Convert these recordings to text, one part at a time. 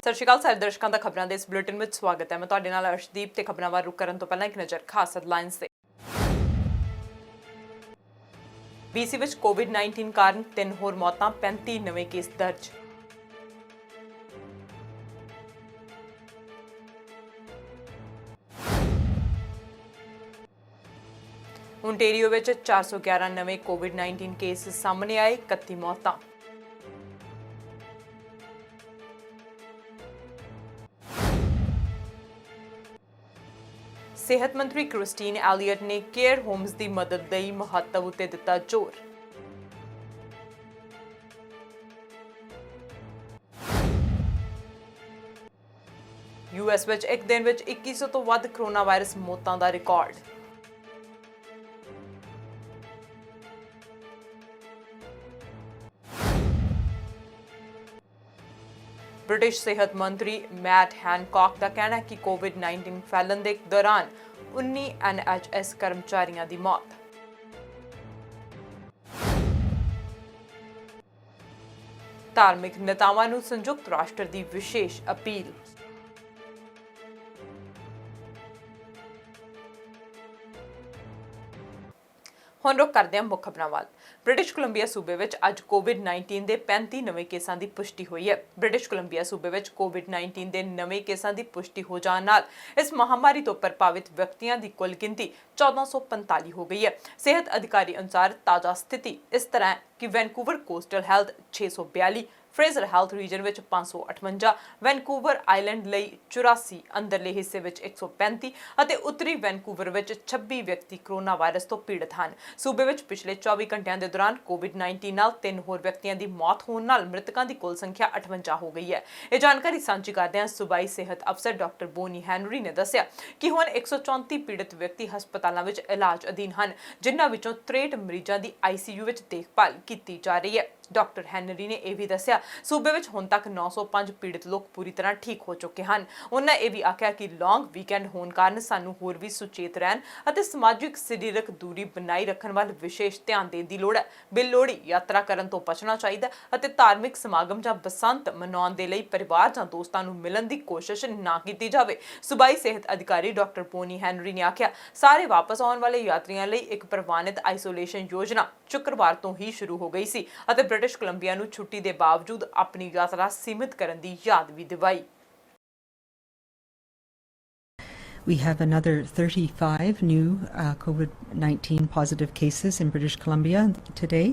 ਸਤਿ ਸ਼੍ਰੀ ਅਕਾਲ ਸਾਰੇ ਦਰਸ਼ਕਾਂ ਦਾ ਖਬਰਾਂ ਦੇ ਇਸ ਬੁਲੇਟਿਨ ਵਿੱਚ ਸਵਾਗਤ ਹੈ। ਮੈਂ ਤੁਹਾਡੇ ਨਾਲ ਅਰਸ਼ਦੀਪ ਤੇ ਖਬਰਾਂ ਵੱਲ ਰੁਕ ਕਰਨ ਤੋਂ ਪਹਿਲਾਂ ਇੱਕ ਨਜ਼ਰ ਖਾਸ ਹੈਡਲਾਈਨਸ ਤੇ। BC ਵਿੱਚ COVID-19 ਕਾਰਨ 3 ਹੋਰ ਮੌਤਾਂ, 35 ਨਵੇਂ ਕੇਸ ਦਰਜ। ਓਨਟਾਰੀਓ ਵਿੱਚ 411 ਨਵੇਂ COVID-19 ਕੇਸ ਸਾਹਮਣੇ ਆਏ, 31 ਮੌਤਾਂ। ਸਿਹਤ ਮੰਤਰੀ ਕ੍ਰਿਸਟੀਨ ਐਲੀਅਟ ਨੇ ਕੇਅਰ ਹੋਮਸ ਦੀ ਮਦਦ ਲਈ ਮਹੱਤਵ ਉੱਤੇ ਦਿੱਤਾ ਜ਼ੋਰ। US ਵਿੱਚ ਇੱਕ ਦਿਨ ਵਿੱਚ 2100 ਤੋਂ ਵੱਧ ਕੋਰੋਨਾ ਵਾਇਰਸ ਮੌਤਾਂ ਦਾ ਰਿਕਾਰਡ। ब्रिटिश सेहत मंत्री मैट हैनकॉक का कहना है कि COVID-19 फैलन के दौरान 19 NHS कर्मचारियों की मौत। धार्मिक नेतावां नूं संयुक्त राष्ट्र की विशेष अपील। ਹੁਣ ਰੁਕ ਕਰਦੇ ਹਾਂ ਮੁੱਖ ਖਬਰਾਂ ਵੱਲ। ਬ੍ਰਿਟਿਸ਼ ਕੋਲੰਬੀਆ ਸੂਬੇ ਵਿੱਚ ਅੱਜ COVID-19 ਦੇ 35 ਨਵੇਂ ਕੇਸਾਂ ਦੀ ਪੁਸ਼ਟੀ ਹੋਈ ਹੈ। ਬ੍ਰਿਟਿਸ਼ ਕੋਲੰਬੀਆ ਸੂਬੇ ਵਿੱਚ COVID-19 ਦੇ ਨਵੇਂ ਕੇਸਾਂ ਦੀ ਪੁਸ਼ਟੀ ਹੋ ਜਾਣ ਨਾਲ ਇਸ ਮਹਾਮਾਰੀ ਤੋਂ ਪ੍ਰਭਾਵਿਤ ਵਿਅਕਤੀਆਂ ਦੀ ਕੁੱਲ ਗਿਣਤੀ 1445 ਹੋ ਗਈ ਹੈ। ਸਿਹਤ ਅਧਿਕਾਰੀ ਅਨੁਸਾਰ ਤਾਜ਼ਾ ਸਥਿਤੀ ਇਸ ਤਰ੍ਹਾਂ ਹੈ ਕਿ Vancouver Coastal Health 642, Fraser Health region ਵਿੱਚ 558, ਵੈਨਕੂਵਰ ਆਈਲੈਂਡ ਲਈ 84, ਅੰਦਰਲੇ ਹਿੱਸੇ ਵਿੱਚ 135 ਅਤੇ ਉੱਤਰੀ ਵੈਨਕੂਵਰ ਵਿੱਚ 26 ਵਿਅਕਤੀ ਕੋਰੋਨਾ ਵਾਇਰਸ ਤੋਂ ਪੀੜਤ ਹਨ। ਸੂਬੇ ਵਿੱਚ ਪਿਛਲੇ 24 ਘੰਟਿਆਂ ਦੇ ਦੌਰਾਨ COVID-19 ਨਾਲ 3 ਹੋਰ ਵਿਅਕਤੀਆਂ ਦੀ ਮੌਤ ਹੋਣ ਨਾਲ ਮ੍ਰਿਤਕਾਂ ਦੀ ਕੁੱਲ ਸੰਖਿਆ 58 ਹੋ ਗਈ ਹੈ। ਇਹ ਜਾਣਕਾਰੀ ਸਾਂਝੀ ਕਰਦਿਆਂ ਸੂਬਾਈ ਸਿਹਤ ਅਫਸਰ ਡਾਕਟਰ ਬੋਨੀ ਹੈਨਰੀ ਨੇ ਦੱਸਿਆ ਕਿ ਹੁਣ 134 ਪੀੜਤ ਵਿਅਕਤੀ ਹਸਪਤਾਲਾਂ ਵਿੱਚ ਇਲਾਜ ਅਧੀਨ ਹਨ, ਜਿਨ੍ਹਾਂ ਵਿੱਚੋਂ 63 ਮਰੀਜ਼ਾਂ ਦੀ ICU ਵਿੱਚ ਦੇਖਭਾਲ ਕੀਤੀ ਜਾ ਰਹੀ ਹੈ। ਡਾਕਟਰ ਹੈਨਰੀ ਨੇ ਇਹ ਵੀ ਦੱਸਿਆ ਸੂਬੇ ਵਿੱਚ ਹੁਣ ਤੱਕ 905 ਪੀੜਤ ਲੋਕ ਪੂਰੀ ਤਰ੍ਹਾਂ ਠੀਕ ਹੋ ਚੁੱਕੇ ਹਨ। ਉਹਨਾਂ ਇਹ ਵੀ ਆਖਿਆ ਕਿ ਲੌਂਗ ਵੀਕਐਂਡ ਹੋਣ ਕਾਰਨ ਸਾਨੂੰ ਹੋਰ ਵੀ ਸੁਚੇਤ ਰਹਿਣ ਅਤੇ ਸਮਾਜਿਕ ਸਰੀਰਕ ਦੂਰੀ ਬਣਾਈ ਰੱਖਣ ਵੱਲ ਵਿਸ਼ੇਸ਼ ਧਿਆਨ ਦੇਣ ਦੀ ਲੋੜ ਹੈ। ਬਿਲੋੜੀ ਯਾਤਰਾ ਕਰਨ ਤੋਂ ਬਚਣਾ ਚਾਹੀਦਾ ਅਤੇ ਧਾਰਮਿਕ ਸਮਾਗਮ ਜਾਂ ਬਸੰਤ ਮਨਾਉਣ ਦੇ ਲਈ ਪਰਿਵਾਰ ਜਾਂ ਦੋਸਤਾਂ ਨੂੰ ਮਿਲਣ ਦੀ ਕੋਸ਼ਿਸ਼ ਨਾ ਕੀਤੀ ਜਾਵੇ। ਸੂਬਾਈ ਸਿਹਤ ਅਧਿਕਾਰੀ ਡਾਕਟਰ ਬੋਨੀ ਹੈਨਰੀ ਨੇ ਆਖਿਆ ਸਾਰੇ ਵਾਪਸ ਆਉਣ ਵਾਲੇ ਯਾਤਰੀਆਂ ਲਈ ਇੱਕ ਪ੍ਰਵਾਨਿਤ ਆਈਸੋਲੇਸ਼ਨ ਯੋਜਨਾ ਸ਼ੁੱਕਰਵਾਰ ਤੋਂ ਹੀ ਸ਼ੁਰੂ ਹੋ ਗਈ ਸੀ ਅਤੇ ਬ੍ਰਿਟਿਸ਼ ਕੋਲੰਬੀਆ ਨੂੰ ਛੁੱਟੀ ਦੇ ਬਾਵਜੂਦ ਆਪਣੀ ਯਾਤਰਾ ਸੀਮਿਤ ਕਰਨ ਦੀ ਯਾਦ ਵੀ ਦਿਵਾਈ। We have another 35 new COVID-19 positive cases in British Columbia today,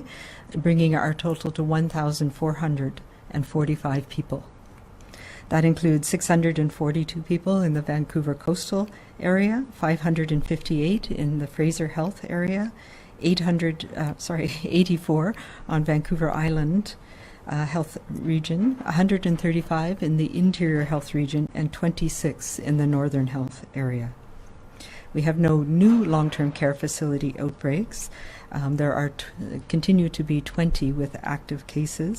bringing our total to 1,445 people. That includes 642 people in the Vancouver coastal area, 558 in the Fraser Health area, 84 on Vancouver Island Health Region, 135 in the Interior Health Region, and 26 in the Northern Health area. We have no new long-term care facility outbreaks. There are continue to be 20 with active cases,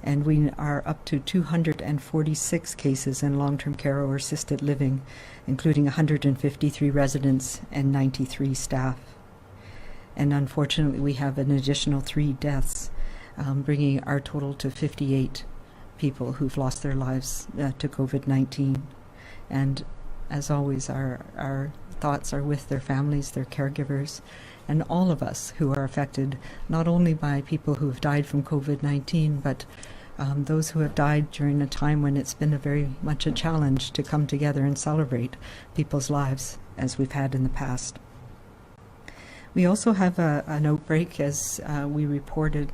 and we are up to 246 cases in long-term care or assisted living, including 153 residents and 93 staff. And unfortunately, we have an additional 3 deaths, bringing our total to 58 people who've lost their lives to COVID-19. And as always, our thoughts are with their families, their caregivers, and all of us who are affected, not only by people who have died from COVID-19, but those who have died during a time when it's been very much a challenge to come together and celebrate people's lives as we've had in the past. We also have an outbreak, as we reported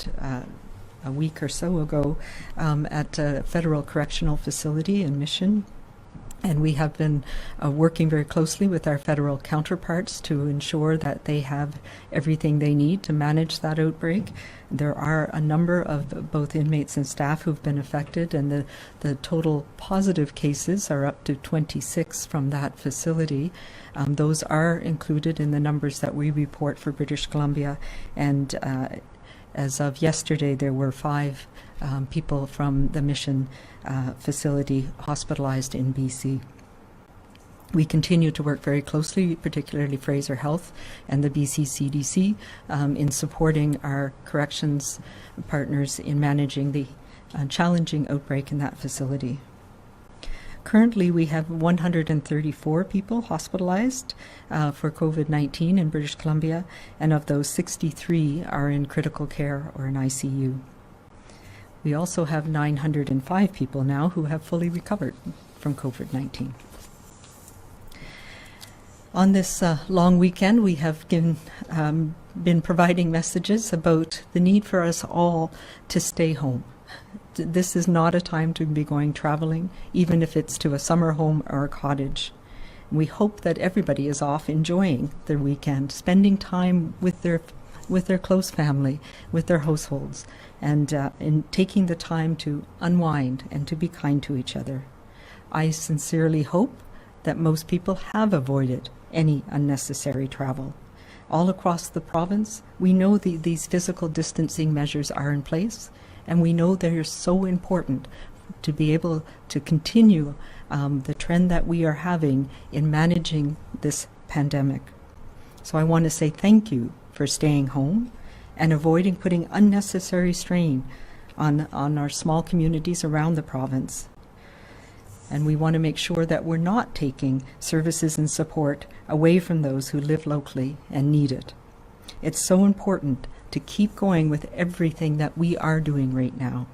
a week or so ago, at a federal correctional facility in Mission. And we have been working very closely with our federal counterparts to ensure that they have everything they need to manage that outbreak. There are a number of both inmates and staff who've been affected, and the total positive cases are up to 26 from that facility. Those are included in the numbers that we report for British Columbia, and as of yesterday there were 5 people from the Mission facility hospitalized in BC. We continue to work very closely, particularly Fraser Health and the BC CDC, in supporting our corrections partners in managing the challenging outbreak in that facility. Currently, we have 134 people hospitalized for COVID-19 in British Columbia, and of those, 63 are in critical care or in ICU. We also have 905 people now who have fully recovered from COVID-19. On this long weekend, we have been providing messages about the need for us all to stay home. This is not a time to be going traveling, even if it's to a summer home or a cottage. We hope that everybody is off enjoying their weekend, spending time with their close family, with their households, and in taking the time to unwind and to be kind to each other. I sincerely hope that most people have avoided any unnecessary travel. All across the province, we know these physical distancing measures are in place, and we know they're so important to be able to continue the trend that we are having in managing this pandemic. So I want to say thank you for staying home and avoiding putting unnecessary strain on our small communities around the province. And we want to make sure that we're not taking services and support away from those who live locally and need it. It's so important to keep going with everything that we are doing right now.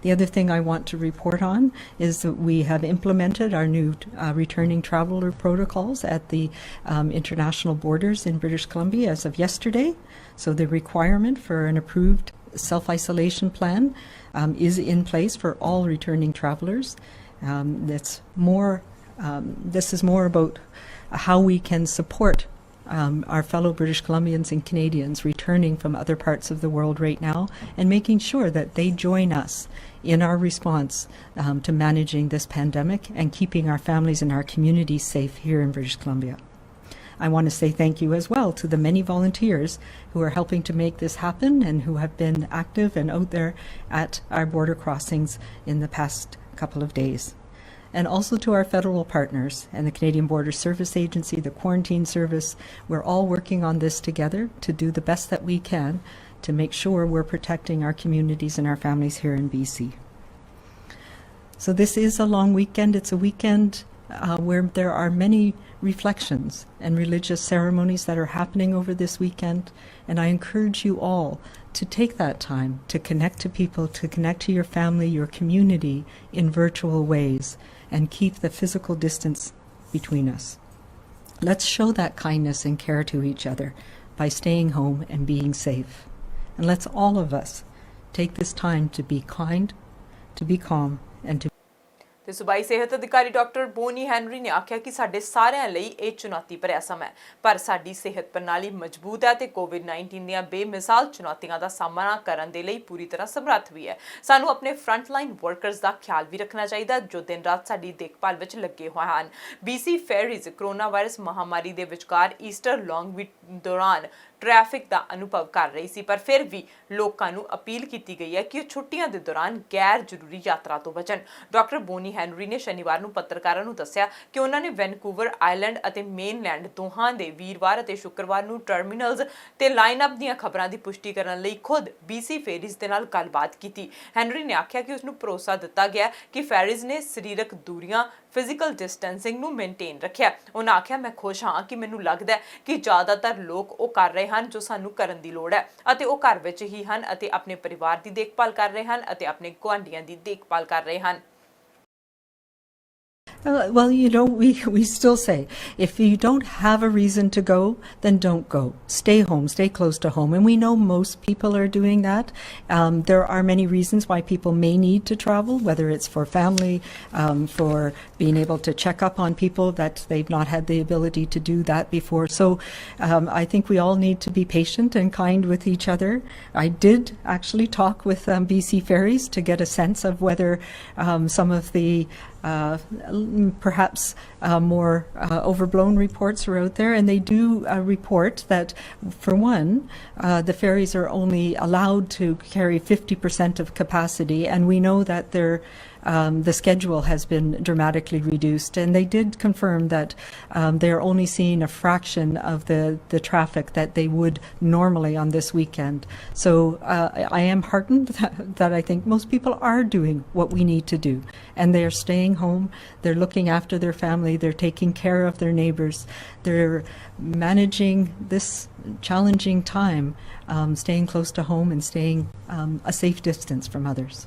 The other thing I want to report on is that we have implemented our new returning traveler protocols at the international borders in British Columbia as of yesterday. So the requirement for an approved self-isolation plan is in place for all returning travelers. This is more about how we can support our fellow British Columbians and Canadians returning from other parts of the world right now, and making sure that they join us in our response to managing this pandemic and keeping our families and our communities safe here in British Columbia. I want to say thank you as well to the many volunteers who are helping to make this happen and who have been active and out there at our border crossings in the past couple of days. And also to our federal partners and the Canadian Border Service Agency, the Quarantine Service. We're all working on this together to do the best that we can to make sure we're protecting our communities and our families here in BC. So this is a long weekend. It's a weekend where there are many reflections and religious ceremonies that are happening over this weekend. And I encourage you all to take that time to connect to people, to connect to your family, your community in virtual ways, and keep the physical distance between us. Let's show that kindness and care to each other by staying home and being safe. And let's all of us take this time to be kind, to be calm, and to ਤੇ ਸੂਬਾਈ ਸਿਹਤ ਅਧਿਕਾਰੀ doctor Boney Henry ਨੇ ਆਖਿਆ ਕਿ ਸਾਡੇ ਸਾਰਿਆਂ ਲਈ ਇਹ ਚੁਣੌਤੀ ਭਰਿਆ ਸਮਾਂ ਹੈ, ਪਰ ਸਾਡੀ ਸਿਹਤ ਪ੍ਰਣਾਲੀ ਮਜ਼ਬੂਤ ਹੈ ਤੇ ਕੋਵਿਡ-19 ਦੀਆਂ ਬੇਮਿਸਾਲ ਚੁਣੌਤੀਆਂ ਦਾ ਸਾਹਮਣਾ ਕਰਨ ਦੇ ਲਈ ਪੂਰੀ ਤਰ੍ਹਾਂ ਸਮਰੱਥ ਵੀ ਹੈ। ਸਾਨੂੰ ਆਪਣੇ ਫਰੰਟਲਾਈਨ ਵਰਕਰਸ ਦਾ ਖਿਆਲ ਵੀ ਰੱਖਣਾ ਚਾਹੀਦਾ ਜੋ ਦਿਨ ਰਾਤ ਸਾਡੀ ਦੇਖਭਾਲ ਵਿੱਚ ਲੱਗੇ ਹੋਏ ਹਨ। BC ਫੈਰੀਜ਼ ਕੋਰੋਨਾ ਵਾਇਰਸ ਮਹਾਮਾਰੀ ਦੇ ਵਿਚਕਾਰ ਈਸਟਰ ਲੌਂਗ ਵੀਕ ਦੌਰਾਨ ट्रैफिक का अनुभव कर रही सी, पर फिर भी लोगों को अपील की गई है कि छुट्टियां के दौरान गैर जरूरी यात्रा तो बचन। डॉक्टर बोनी हैनरी ने शनिवार को पत्रकारों को दस्सिया कि उन्होंने वैनकूवर आइलैंड और मेनलैंड दोहां के वीरवार और शुक्रवार को टर्मिनल्स ते लाइनअप दी खबरों की पुष्टि करने लई खुद BC फेरीज के नाल गलबात की। हैनरी ने आख्या कि उसनूं भरोसा दिता गया कि फेरीज ने सरीरक दूरियां फिजिकल डिस्टेंसिंग नूं मेनटेन रखिया। उन्होंने आख्या मैं खुश हाँ कि मैनूं लगदा है कि ज़्यादातर लोग वो कर रहे हैं जो सानूं करन दी लोड़ है अते वो घर विच ही हन अते अपने परिवार की देखभाल कर रहे हैं अते अपने गुआंढियां की देखभाल कर रहे हैं। Well, you know, we still say, if you don't have a reason to go, then don't go. Stay home, stay close to home. And we know most people are doing that. There are many reasons why people may need to travel, whether it's for family, for being able to check up on people that they've not had the ability to do that before. So I think we all need to be patient and kind with each other. I did actually talk with BC Ferries to get a sense of whether some of the perhaps more overblown reports are out there, and they do report that, for one, the ferries are only allowed to carry 50% of capacity, and we know that they're the schedule has been dramatically reduced, and they did confirm that they're only seeing a fraction of the traffic that they would normally on this weekend. So I am heartened that I think most people are doing what we need to do, and they're staying home, they're looking after their family, they're taking care of their neighbors, they're managing this challenging time, staying close to home and staying a safe distance from others.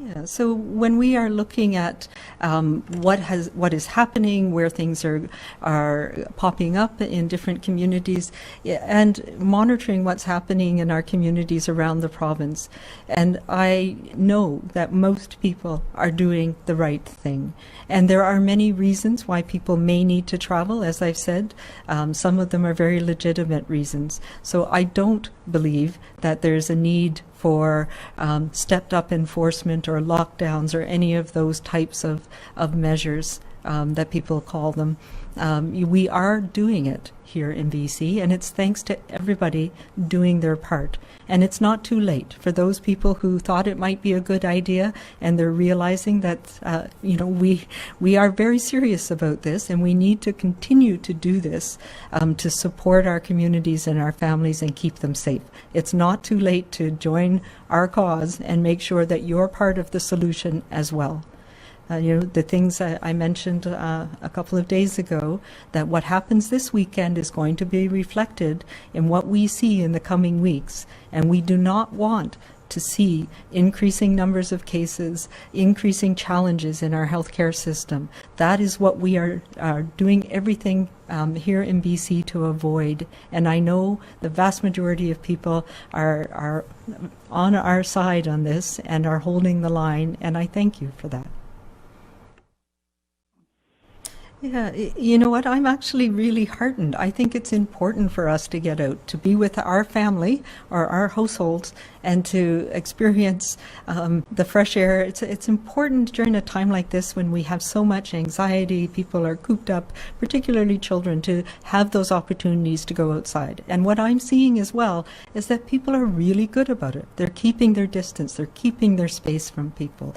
Yeah, so when we are looking at what is happening, where things are popping up in different communities, and monitoring what's happening in our communities around the province, and I know that most people are doing the right thing. And there are many reasons why people may need to travel, as I've said. Some of them are very legitimate reasons. So I don't believe that there's a need for stepped up enforcement or lockdowns or any of those types of measures that people call them. We are doing it here in BC, and it's thanks to everybody doing their part. And it's not too late for those people who thought it might be a good idea, and they're realizing that we are very serious about this, and we need to continue to do this to support our communities and our families and keep them safe. It's not too late to join our cause and make sure that you're part of the solution as well. The things I mentioned a couple of days ago, that what happens this weekend is going to be reflected in what we see in the coming weeks. And we do not want to see increasing numbers of cases, increasing challenges in our healthcare system. That is what we are doing everything here in BC to avoid. And I know the vast majority of people are on our side on this and are holding the line, and I thank you for that. Yeah, you know what? I'm actually really heartened. I think it's important for us to get out, to be with our family or our households, and to experience the fresh air. It's important during a time like this when we have so much anxiety, people are cooped up, particularly children, to have those opportunities to go outside. And what I'm seeing as well is that people are really good about it. They're keeping their distance, they're keeping their space from people.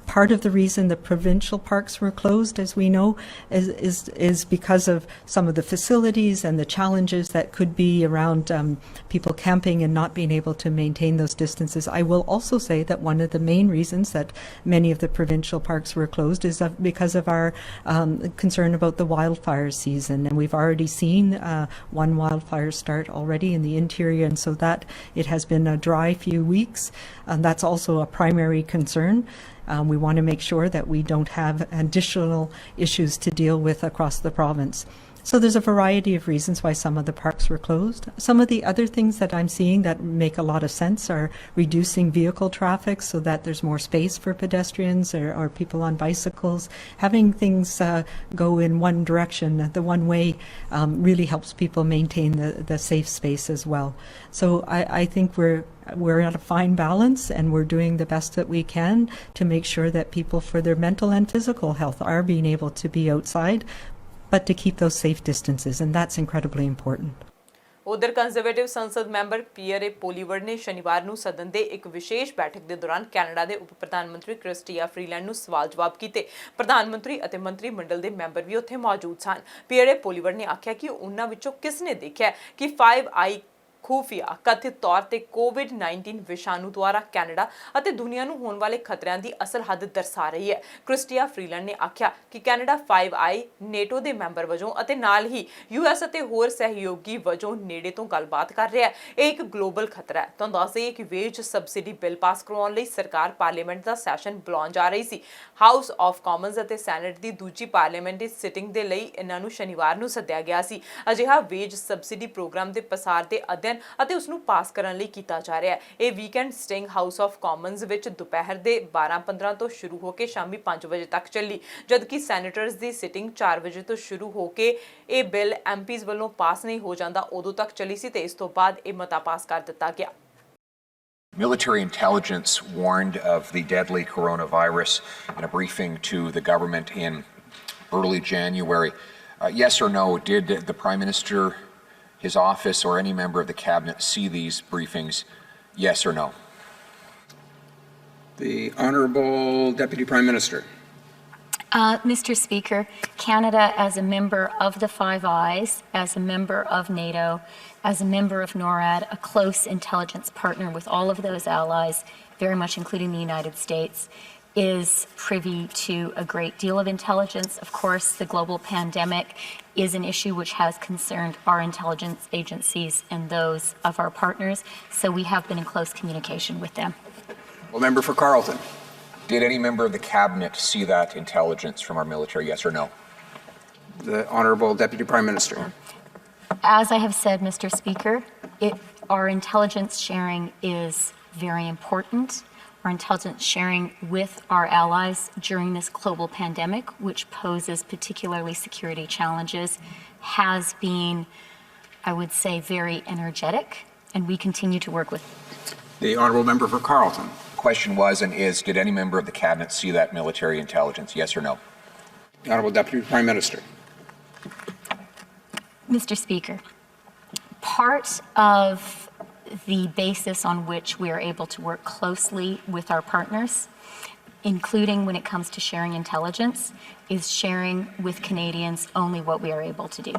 Part of the reason the provincial parks were closed, as we know, is because of some of the facilities and the challenges that could be around people camping and not being able to maintain those distances. I will also say that one of the main reasons that many of the provincial parks were closed is because of our concern about the wildfire season. And we've already seen one wildfire start already in the interior, and so that it has been a dry few weeks. That's also a primary concern. We want to make sure that we don't have additional issues to deal with across the province. So there's a variety of reasons why some of the parks were closed. Some of the other things that I'm seeing that make a lot of sense are reducing vehicle traffic so that there's more space for pedestrians or people on bicycles. Having things go in one direction, the one way, really helps people maintain the safe space as well. So I think we're at a fine balance, and we're doing the best that we can to make sure that people, for their mental and physical health, are being able to be outside, but to keep those safe distances, and that's incredibly important. ਉਧਰ conservative ਸੰਸਦ member peer ਪੋਲੀਵਰਡ ਨੇ ਸ਼ਨੀਵਾਰ ਨੂੰ ਸਦਨ ਦੇ ਇੱਕ ਵਿਸ਼ੇਸ਼ ਬੈਠਕ ਦੇ ਦੌਰਾਨ ਕੈਨੇਡਾ ਦੇ ਉਪ ਪ੍ਰਧਾਨ ਮੰਤਰੀ ਕ੍ਰਿਸਟੀਆ ਫਰੀਲੈਂਡ ਨੂੰ ਸਵਾਲ ਜਵਾਬ ਕੀਤੇ। ਪ੍ਰਧਾਨ ਮੰਤਰੀ ਅਤੇ ਮੰਤਰੀ ਮੰਡਲ ਦੇ ਮੈਂਬਰ ਵੀ ਉੱਥੇ ਮੌਜੂਦ ਸਨ। ਪੀਅਰ ਪੋਲੀਵਰਡ ਨੇ ਆਖਿਆ ਕਿ ਉਹਨਾਂ ਵਿੱਚੋਂ ਕਿਸ ਨੇ ਦੇਖਿਆ ਕਿ 5i ਖੂਫੀਆ ਕਥਿਤ ਤੌਰ ਤੇ COVID-19 ਵਿਸ਼ਾਣੂ ਦੁਆਰਾ ਕੈਨੇਡਾ ਅਤੇ ਦੁਨੀਆ ਨੂੰ ਹੋਣ ਵਾਲੇ ਖਤਰਿਆਂ ਦੀ ਅਸਲ ਹੱਦ ਦਰਸਾ ਰਹੀ ਹੈ। ਕ੍ਰਿਸਟੀਆ ਫਰੀਲੈਂਡ ਨੇ ਆਖਿਆ ਕਿ ਕੈਨੇਡਾ 5i ਨੇਟੋ ਦੇ ਮੈਂਬਰ ਵਜੋਂ ਅਤੇ ਨਾਲ ਹੀ US ਅਤੇ ਹੋਰ ਸਹਿਯੋਗੀ ਵਜੋਂ ਨੇੜੇ ਤੋਂ ਗੱਲਬਾਤ ਕਰ ਰਿਹਾ ਹੈ। ਇਹ ਇੱਕ ਗਲੋਬਲ ਖਤਰਾ ਹੈ। ਤੁਹਾਨੂੰ ਦੱਸ ਦਈਏ ਕਿ ਵੇਜ ਸਬਸਿਡੀ ਬਿੱਲ ਪਾਸ ਕਰਵਾਉਣ ਲਈ ਸਰਕਾਰ ਪਾਰਲੀਮੈਂਟ ਦਾ ਸੈਸ਼ਨ ਬੁਲਾਉਣ ਜਾ ਰਹੀ ਸੀ। ਹਾਊਸ ਆਫ ਕਾਮਨਸ ਅਤੇ ਸੈਨੇਟ ਦੀ ਦੂਜੀ ਪਾਰਲੀਮੈਂਟਰੀ ਸਿਟਿੰਗ ਦੇ ਲਈ ਇਹਨਾਂ ਨੂੰ ਸ਼ਨੀਵਾਰ ਨੂੰ ਸੱਦਿਆ ਗਿਆ ਸੀ। ਅਜਿਹਾ ਵੇਜ ਸਬਸਿਡੀ ਪ੍ਰੋਗਰਾਮ ਦੇ ਪਸਾਰ ਦੇ ਅਧਿਐਨ ਅਤੇ ਉਸ ਨੂੰ ਪਾਸ ਕਰਨ ਲਈ ਕੀਤਾ ਜਾ ਰਿਹਾ ਹੈ। ਇਹ weekend sting house of Commons ਵਿੱਚ ਦੁਪਹਿਰ ਦੇ 12:15 ਤੋਂ ਸ਼ੁਰੂ ਹੋ ਕੇ ਸ਼ਾਮੀ 5 ਵਜੇ ਤੱਕ ਚੱਲੀ, ਜਦਕਿ ਸੈਨੇਟਰਸ ਦੀ ਸਿਟਿੰਗ 4 ਵਜੇ ਤੋਂ ਸ਼ੁਰੂ ਹੋ ਕੇ ਇਹ ਬਿੱਲ ਐਮਪੀਜ਼ ਵੱਲੋਂ ਪਾਸ ਨਹੀਂ ਹੋ ਜਾਂਦਾ ਉਦੋਂ ਤੱਕ ਚੱਲੀ ਸੀ ਤੇ ਇਸ ਤੋਂ ਬਾਅਦ ਇਹ ਮਤਾ ਪਾਸ ਕਰ ਦਿੱਤਾ ਗਿਆ। Military intelligence warned of the deadly coronavirus in a briefing to the government in early January. Yes or no, did the Prime Minister, his office, or any member of the cabinet see these briefings? Yes or no? The Honourable Deputy Prime Minister. Mr. Speaker, Canada, as a member of the Five Eyes, as a member of NATO, as a member of NORAD, a close intelligence partner with all of those allies, very much including the United States, is privy to a great deal of intelligence. Of course, the global pandemic is an issue which has concerned our intelligence agencies and those of our partners, so we have been in close communication with them. Well, member for Carleton. Did any member of the cabinet see that intelligence from our military, yes or no? The Honourable Deputy Prime Minister. As I have said, Mr. Speaker, our intelligence sharing is very important. Our intelligence sharing with our allies during this global pandemic, which poses particularly security challenges, has been, I would say, very energetic, and we continue to work with. The Honourable Member for Carleton. Question was and is, did any member of the cabinet see that military intelligence, yes or no? The Honourable Deputy Prime Minister. Mr. Speaker, part of the basis on which we are able to work closely with our partners, including when it comes to sharing intelligence, is sharing with Canadians only what we are able to do.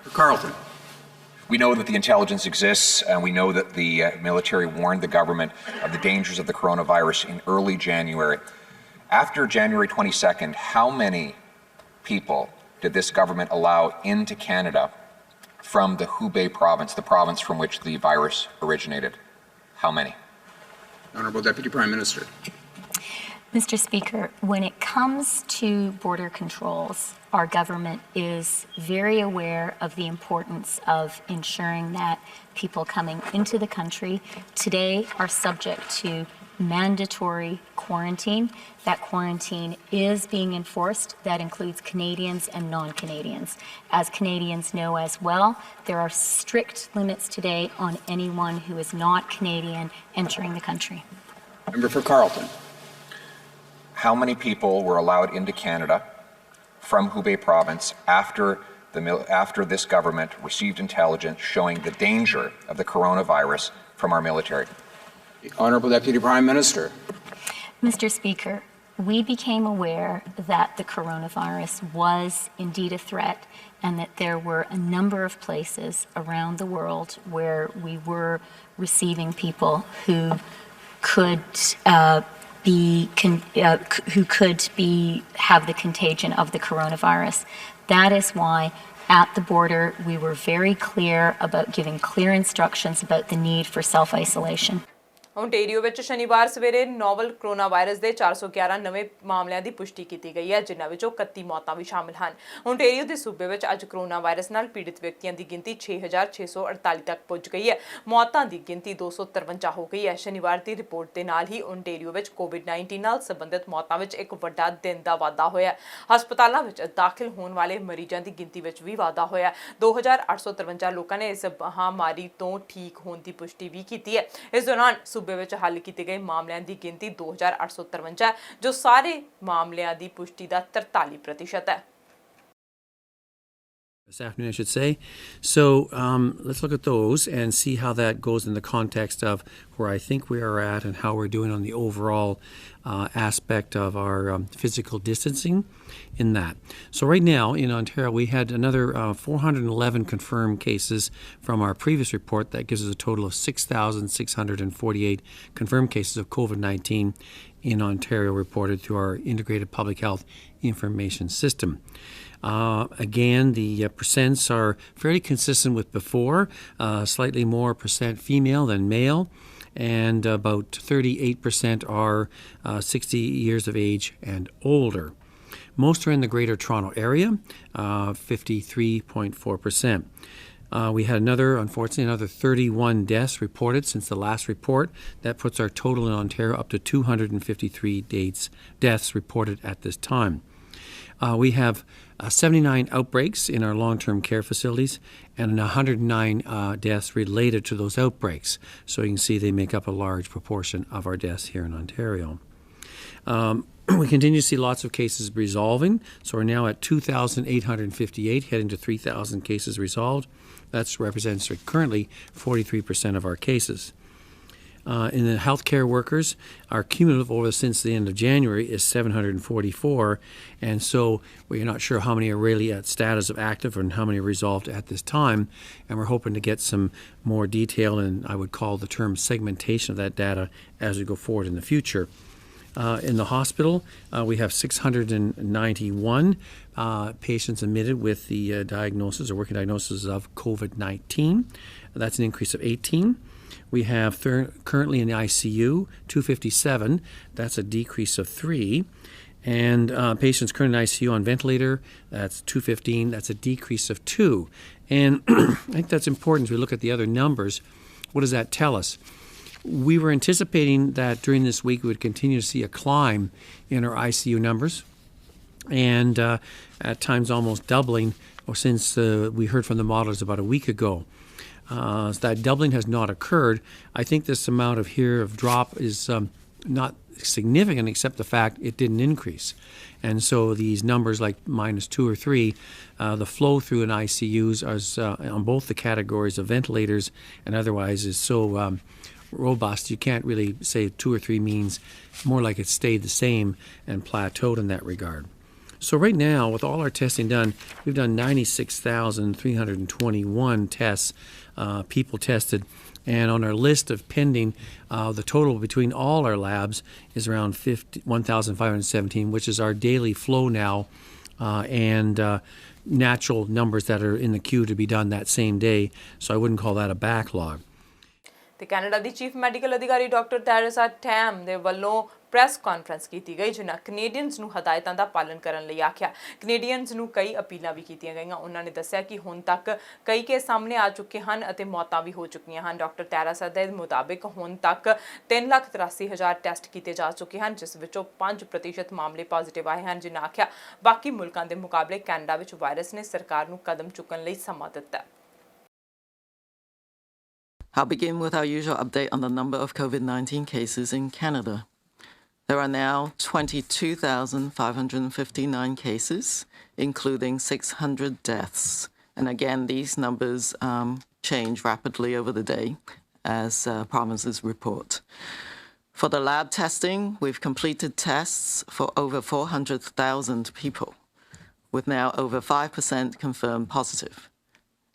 For Carleton. We know that the intelligence exists, and we know that the military warned the government of the dangers of the coronavirus in early January. After January 22nd, how many people did this government allow into Canada from the Hubei province, the province from which the virus originated? How many? Honourable Deputy Prime Minister. Mr. Speaker, when it comes to border controls, our government is very aware of the importance of ensuring that people coming into the country today are subject to mandatory quarantine. That quarantine is being enforced. That includes Canadians and non-Canadians. As Canadians know as well, there are strict limits today on anyone who is not Canadian entering the country. Member for Carleton. How many people were allowed into Canada from Hubei province after this government received intelligence showing the danger of the coronavirus from our military? The Honourable Deputy Prime Minister. Mr. Speaker, we became aware that the coronavirus was indeed a threat and that there were a number of places around the world where we were receiving people who could have the contagion of the coronavirus. That is why at the border we were very clear about giving clear instructions about the need for self-isolation. Ontario ਵਿੱਚ ਸ਼ਨੀਵਾਰ ਸਵੇਰੇ novel corona virus ਦੇ 411 ਨਵੇਂ ਮਾਮਲਿਆਂ ਦੀ ਪੁਸ਼ਟੀ ਕੀਤੀ ਗਈ ਹੈ, ਜਿਨ੍ਹਾਂ ਵਿੱਚੋਂ 31 ਮੌਤਾਂ ਵੀ ਸ਼ਾਮਿਲ ਹਨ। ਓਂਟੇਰੀਓ ਦੇ ਸੂਬੇ ਵਿੱਚ ਅੱਜ ਕੋਰੋਨਾ ਵਾਇਰਸ ਨਾਲ ਪੀੜਿਤ ਵਿਅਕਤੀਆਂ ਦੀ ਗਿਣਤੀ 6648 ਤੱਕ ਪਹੁੰਚ ਗਈ ਹੈ। ਮੌਤਾਂ ਦੀ ਗਿਣਤੀ 253 ਹੋ ਗਈ ਹੈ। ਸ਼ਨੀਵਾਰ ਦੀ ਰਿਪੋਰਟ ਦੇ ਨਾਲ ਹੀ ਓਂਟੇਰੀਓ ਵਿੱਚ COVID-19 ਨਾਲ ਸੰਬੰਧਿਤ ਮੌਤਾਂ ਵਿੱਚ ਇੱਕ ਵੱਡਾ ਦਿਨ ਦਾ ਵਾਧਾ ਹੋਇਆ। ਹਸਪਤਾਲਾਂ ਵਿੱਚ ਦਾਖਲ ਹੋਣ ਵਾਲੇ ਮਰੀਜ਼ਾਂ ਦੀ ਗਿਣਤੀ ਵਿੱਚ ਵੀ ਵਾਧਾ ਹੋਇਆ। 2853 ਲੋਕਾਂ ਨੇ ਇਸ ਮਹਾਮਾਰੀ ਤੋਂ ਠੀਕ ਹੋਣ ਦੀ ਪੁਸ਼ਟੀ ਵੀ ਕੀਤੀ ਹੈ। ਇਸ ਦੌਰਾਨ सूबे विच हल कीते गए मामलों की गिनती 2853 जो सारे मामलों की पुष्टि का 43% है। This afternoon, I should say. So let's look at those and see how that goes in the context of where I think we are at and how we're doing on the overall aspect of our physical distancing in that. So right now in Ontario, we had another 411 confirmed cases from our previous report. That gives us a total of 6,648 confirmed cases of COVID-19 in Ontario reported through our Integrated Public Health Information System. Again, the percents are fairly consistent with before, slightly more percent female than male, and about 38% are 60 years of age and older. Most are in the Greater Toronto Area, 53.4%. We had another 31 deaths reported since the last report. That puts our total in Ontario up to 253 deaths reported at this time. We have 79 outbreaks in our long-term care facilities and 109 deaths related to those outbreaks. So you can see they make up a large proportion of our deaths here in Ontario. We continue to see lots of cases resolving. So we're now at 2,858, heading to 3,000 cases resolved. That represents currently 43% of our cases. In the healthcare workers, our cumulative over since the end of January is 744, and so we're not sure how many are really at status of active and how many are resolved at this time, and we're hoping to get some more detail, and I would call the term segmentation of that data as we go forward in the future. In the hospital, we have 691 patients admitted with the diagnosis or working diagnosis of COVID-19. That's an increase of 18. We have currently in the ICU 257. That's a decrease of 3. And patients currently in ICU on ventilator, that's 215. That's a decrease of 2. And I think that's important as we look at the other numbers. What does that tell us? We were anticipating that during this week we would continue to see a climb in our ICU numbers, and at times almost doubling since we heard from the modelers about a week ago. So that doubling has not occurred. I think this amount of drop is not significant, except the fact it didn't increase. And so these numbers like -2 or 3, the flow through in ICUs is, on both the categories of ventilators and otherwise is so robust, you can't really say 2 or 3 means. More like it stayed the same and plateaued in that regard. So right now, with all our testing done, we've done 96,321 tests, people tested, and on our list of pending, the total between all our labs is around 1,517, which is our daily flow now, and natural numbers that are in the queue to be done that same day, so I wouldn't call that a backlog. ਤੇ Canada ਦੀ chief medical ਅਧਿਕਾਰੀ doctor Teresa time ਦੇ ਵੱਲੋਂ press conference ਕੀਤੀ ਗਈ, ਜਿਨ੍ਹਾਂ Canadians ਨੂੰ ਹਦਾਇਤਾਂ ਦਾ ਪਾਲਣ ਕਰਨ ਲਈ ਆਖਿਆ। ਕੈਨੇਡੀਅਨਸ ਨੂੰ ਕਈ ਅਪੀਲਾਂ ਵੀ ਕੀਤੀਆਂ ਗਈਆਂ। ਉਹਨਾਂ ਨੇ ਦੱਸਿਆ ਕਿ ਹੁਣ ਤੱਕ ਕਈ ਕੇਸ ਸਾਹਮਣੇ ਆ ਚੁੱਕੇ ਹਨ ਅਤੇ ਮੌਤਾਂ ਵੀ ਹੋ ਚੁੱਕੀਆਂ ਹਨ। ਡਾਕਟਰ ਟੈਰੇਸਾ ਦੇ ਮੁਤਾਬਿਕ ਹੁਣ ਤੱਕ 3,83,000 ਟੈਸਟ ਕੀਤੇ ਜਾ ਚੁੱਕੇ ਹਨ, ਜਿਸ ਵਿੱਚੋਂ 5% ਮਾਮਲੇ ਪੋਜ਼ਿਟਿਵ ਆਏ ਹਨ। ਜਿਨ੍ਹਾਂ ਆਖਿਆ ਬਾਕੀ ਮੁਲਕਾਂ ਦੇ ਮੁਕਾਬਲੇ ਕੈਨੇਡਾ ਵਿੱਚ ਵਾਇਰਸ ਨੇ ਸਰਕਾਰ ਨੂੰ ਕਦਮ ਚੁੱਕਣ ਲਈ ਸਮਾਂ ਦਿੱਤਾ। I'll begin with our usual update on the number of COVID-19 cases in Canada. There are now 22,559 cases, including 600 deaths. And again, these numbers change rapidly over the day as provinces report. For the lab testing, we've completed tests for over 400,000 people, with now over 5% confirmed positive,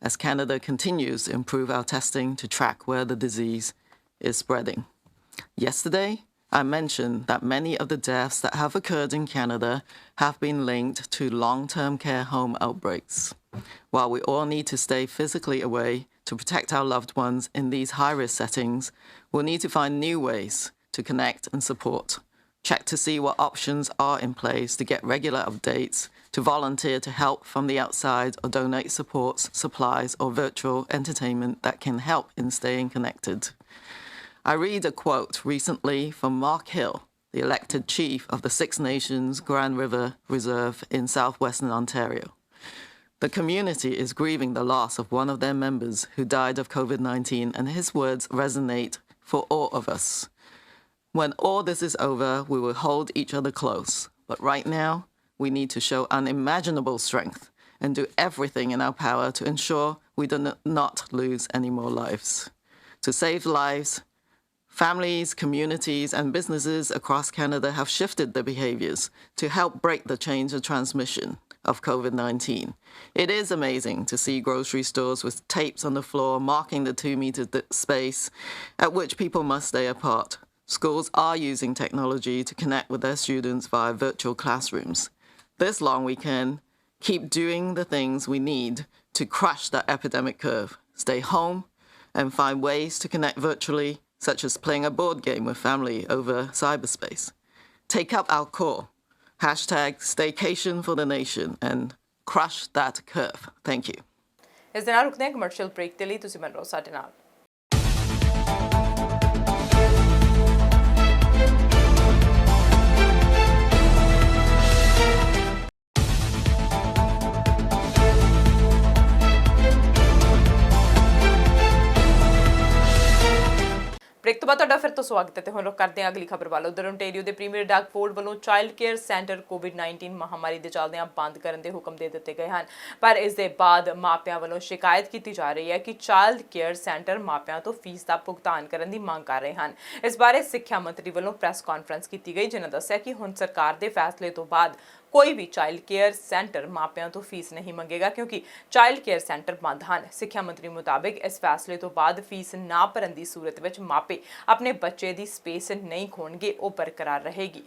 as Canada continues to improve our testing to track where the disease is spreading. Yesterday, I mentioned that many of the deaths that have occurred in Canada have been linked to long-term care home outbreaks. While we all need to stay physically away to protect our loved ones in these high-risk settings, we'll need to find new ways to connect and support. Check to see what options are in place to get regular updates, to volunteer to help from the outside or donate supports, supplies or virtual entertainment that can help in staying connected. I read a quote recently from Mark Hill, the elected chief of the Six Nations Grand River Reserve in southwestern Ontario. The community is grieving the loss of one of their members who died of COVID-19, and his words resonate for all of us. When all this is over, we will hold each other close, but right now, we need to show unimaginable strength and do everything in our power to ensure we do not lose any more lives. To save lives, families, communities, and businesses across Canada have shifted their behaviours to help break the chains of transmission of COVID-19. It is amazing to see grocery stores with tapes on the floor marking the 2-metre space at which people must stay apart. Schools are using technology to connect with their students via virtual classrooms. This long weekend, keep doing the things we need to crush that epidemic curve. Stay home and find ways to connect virtually, such as playing a board game with family over cyberspace. Take up our core. #staycation for the nation and crush that curve. Thank you. ਇਸ ਦੇ ਨਾਲ ਰੁਕਦੇ ਹਾਂ commercial break ਦੇ ਲਈ। ਤੁਸੀਂ ਬਣੇ ਰਹੋ ਸਾਡੇ ਨਾਲ। ਬ੍ਰੇਕ ਤੋਂ ਬਾਅਦ ਤੁਹਾਡਾ ਫਿਰ ਤੋਂ ਸਵਾਗਤ ਹੈ ਤੇ ਹੁਣ ਰੁਕ ਕਰਦੇ ਹਾਂ ਅਗਲੀ ਖਬਰ ਵੱਲ। ਉਧਰ ਓਨਟਾਰੀਓ ਦੇ ਪ੍ਰੀਮੀਅਰ ਡਗ ਫੋਰਡ ਵੱਲੋਂ ਚਾਈਲਡ ਕੇਅਰ ਸੈਂਟਰ COVID-19 ਮਹਾਮਾਰੀ ਦੇ ਚੱਲਦਿਆਂ ਬੰਦ ਕਰਨ ਦੇ ਹੁਕਮ ਦੇ ਦਿੱਤੇ ਗਏ ਹਨ, ਪਰ ਇਸ ਦੇ ਬਾਅਦ ਮਾਪਿਆਂ ਵੱਲੋਂ ਸ਼ਿਕਾਇਤ ਕੀਤੀ ਜਾ ਰਹੀ ਹੈ ਕਿ ਚਾਈਲਡ ਕੇਅਰ ਸੈਂਟਰ ਮਾਪਿਆਂ ਤੋਂ ਫੀਸ ਦਾ ਭੁਗਤਾਨ ਕਰਨ ਦੀ ਮੰਗ ਕਰ ਰਹੇ ਹਨ। ਇਸ ਬਾਰੇ ਸਿੱਖਿਆ ਮੰਤਰੀ ਵੱਲੋਂ ਪ੍ਰੈਸ ਕਾਨਫਰੰਸ ਕੀਤੀ ਗਈ, ਜਿਨ੍ਹਾਂ ਦੱਸਿਆ ਕਿ ਹੁਣ ਸਰਕਾਰ ਦੇ ਫੈਸਲੇ ਤੋਂ ਬਾਅਦ ਕੋਈ ਵੀ ਚਾਈਲਡ ਕੇਅਰ ਸੈਂਟਰ ਮਾਪਿਆਂ ਤੋਂ ਫੀਸ ਨਹੀਂ ਮੰਗੇਗਾ ਕਿਉਂਕਿ ਚਾਈਲਡ ਕੇਅਰ ਸੈਂਟਰ ਬੰਦ ਹਨ। ਸਿੱਖਿਆ ਮੰਤਰੀ ਮੁਤਾਬਿਕ ਇਸ ਫੈਸਲੇ ਤੋਂ ਬਾਅਦ ਫੀਸ ਨਾ ਭਰਨ ਦੀ ਸੂਰਤ ਵਿੱਚ ਮਾਪੇ ਆਪਣੇ ਬੱਚੇ ਦੀ ਸਪੇਸ ਨਹੀਂ ਖੋਣਗੇ, ਉਹ ਬਰਕਰਾਰ ਰਹੇਗੀ।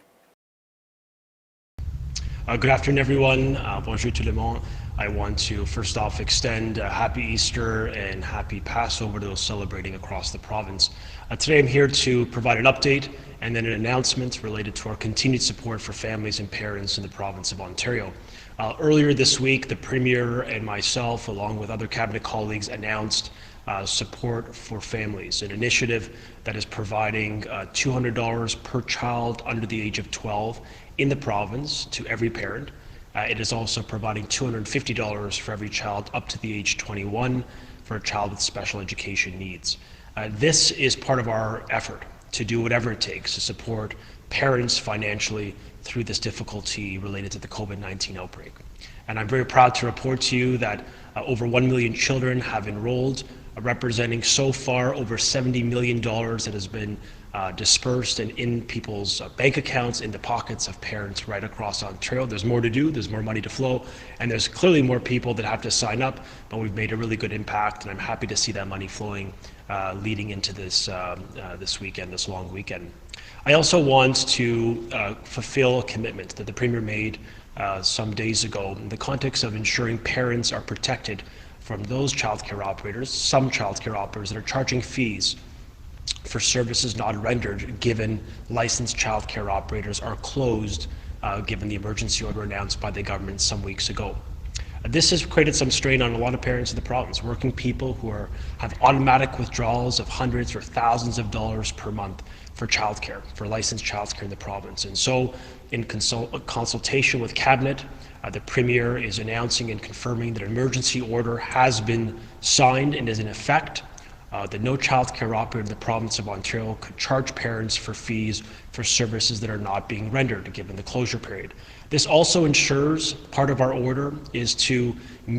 Good afternoon, everyone. Bonjour tout le monde. I want to first off extend a happy Easter and happy Passover to those celebrating across the province. Today I'm here to provide an update and then an announcement related to our continued support for families and parents in the province of Ontario. Earlier this week, the Premier and myself, along with other Cabinet colleagues, announced support for families, an initiative that is providing $200 per child under the age of 12 in the province to every parent. It is also providing $250 for every child up to the age 21 for a child with special education needs. This is part of our effort to do whatever it takes to support parents financially through this difficulty related to the COVID-19 outbreak. And I'm very proud to report to you that over 1 million children have enrolled, representing so far over $70 million that has been dispersed and in people's bank accounts, in the pockets of parents right across Ontario. There's more to do, there's more money to flow, and there's clearly more people that have to sign up, but we've made a really good impact, and I'm happy to see that money flowing leading into this weekend, this long weekend. I also want to fulfill a commitment that the Premier made some days ago in the context of ensuring parents are protected from those childcare operators, some childcare operators that are charging fees for services not rendered, given licensed childcare operators are closed, given the emergency order announced by the government some weeks ago. This has created some strain on a lot of parents in the province, working people who have automatic withdrawals of hundreds or thousands of dollars per month for childcare, for licensed childcare in the province. And so, in consultation with Cabinet, the Premier is announcing and confirming that an emergency order has been signed and is in effect. That no childcare operator in the province of Ontario could charge parents for fees for services that are not being rendered given the closure period. This also ensures, part of our order is to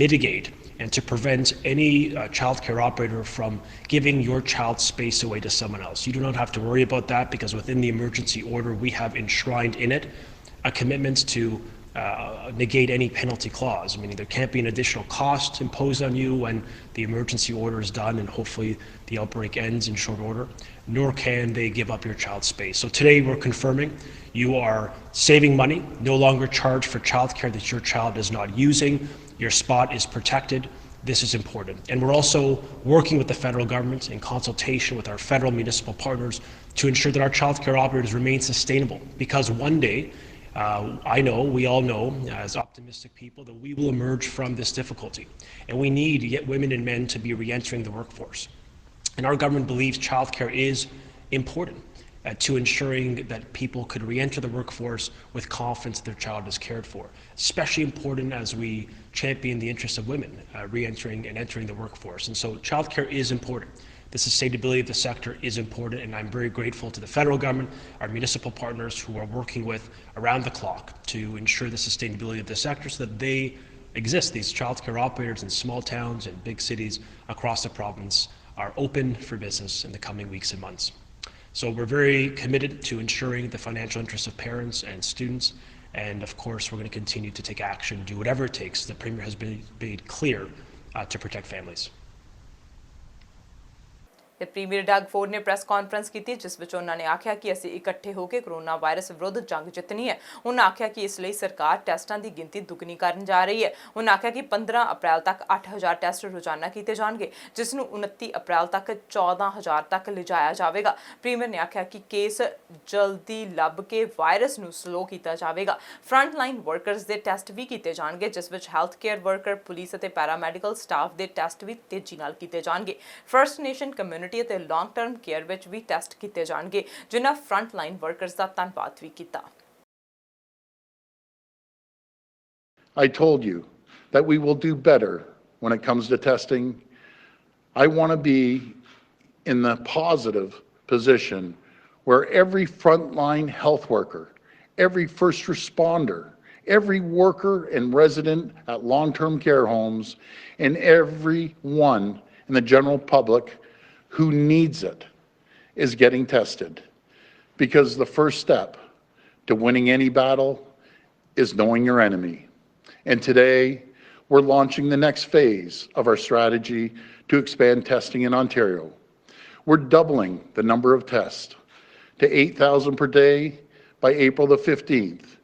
mitigate and to prevent any childcare operator from giving your child's space away to someone else. You do not have to worry about that because within the emergency order we have enshrined in it a commitment to negate any penalty clause, meaning there can't be an additional cost imposed on you when the emergency order is done and hopefully the outbreak ends in short order, nor can they give up your child's space. So today we're confirming you are saving money, no longer charged for childcare that your child is not using, your spot is protected. This is important. And we're also working with the federal government in consultation with our federal municipal partners to ensure that our childcare operators remain sustainable, because one day I know, we all know, as optimistic people, that we will emerge from this difficulty. And we need women and men to be re-entering the workforce. And our government believes childcare is important to ensuring that people could re-enter the workforce with confidence that their child is cared for. Especially important as we champion the interests of women re-entering and entering the workforce. And so childcare is important. The sustainability of the sector is important, and I'm very grateful to the federal government, our municipal partners who are working with around the clock to ensure the sustainability of the sector so that they exist. These childcare operators in small towns and big cities across the province are open for business in the coming weeks and months. So we're very committed to ensuring the financial interests of parents and students, and of course we're going to continue to take action, do whatever it takes. The Premier has been made clear to protect families. ਤੇ premier Doug Ford ਨੇ press conference ਕੀਤੀ, ਜਿਸ ਵਿੱਚ ਉਹਨਾਂ ਨੇ ਆਖਿਆ ਕਿ ਅਸੀਂ ਇਕੱਠੇ ਹੋ ਕੇ ਕੋਰੋਨਾ ਵਾਇਰਸ ਵਿਰੁੱਧ ਜੰਗ ਜਿੱਤਣੀ ਹੈ। ਉਹਨਾਂ ਆਖਿਆ ਕਿ ਇਸ ਲਈ ਸਰਕਾਰ ਟੈਸਟਾਂ ਦੀ ਗਿਣਤੀ ਦੁੱਗਣੀ ਕਰਨ ਜਾ ਰਹੀ ਹੈ। ਉਹਨਾਂ ਆਖਿਆ ਕਿ 15 ਅਪ੍ਰੈਲ ਤੱਕ 8000 ਟੈਸਟ ਰੋਜ਼ਾਨਾ ਕੀਤੇ ਜਾਣਗੇ, ਜਿਸ ਨੂੰ 29 ਅਪ੍ਰੈਲ ਤੱਕ 14000 ਤੱਕ ਲਿਜਾਇਆ ਜਾਵੇਗਾ। ਪ੍ਰੀਮੀਅਰ ਨੇ ਆਖਿਆ ਕਿ ਕੇਸ ਜਲਦੀ ਲੱਭ ਕੇ ਵਾਇਰਸ ਨੂੰ ਸਲੋ ਕੀਤਾ ਜਾਵੇਗਾ। ਫਰੰਟ ਲਾਈਨ ਵਰਕਰਸ ਦੇ ਟੈਸਟ ਵੀ ਕੀਤੇ ਜਾਣਗੇ, ਜਿਸ ਵਿੱਚ ਹੈਲਥ ਕੇਅਰ ਵਰਕਰ, ਪੁਲਿਸ ਅਤੇ ਪੈਰਾਮੈਡੀਕਲ ਸਟਾਫ ਦੇ ਟੈਸਟ ਵੀ ਤੇਜ਼ੀ ਨਾਲ ਕੀਤੇ ਜਾਣਗੇ। ਫਰਸਟ ਨੇਸ਼ਨ ਕਮਿਊਨਿਟੀ ਅਤੇ ਲੌਂਗ ਟਰਮ ਕੇਅਰ ਵਿੱਚ ਵੀ ਟੈਸਟ ਕੀਤੇ ਜਾਣਗੇ, ਜਿਨ੍ਹਾਂ ਫਰੰਟ ਲਾਈਨ ਵਰਕਰਸ ਦਾ ਧੰਨਵਾਦ ਵੀ ਕੀਤਾ। I told you that we will do better when it comes to testing. I want to be in the positive position where every frontline health worker, every first responder, every worker and resident at long-term care homes, and everyone in the general public who needs it is getting tested. Because the first step to winning any battle is knowing your enemy. And today, we're launching the next phase of our strategy to expand testing in Ontario. We're doubling the number of tests to 8,000 per day by April the 15th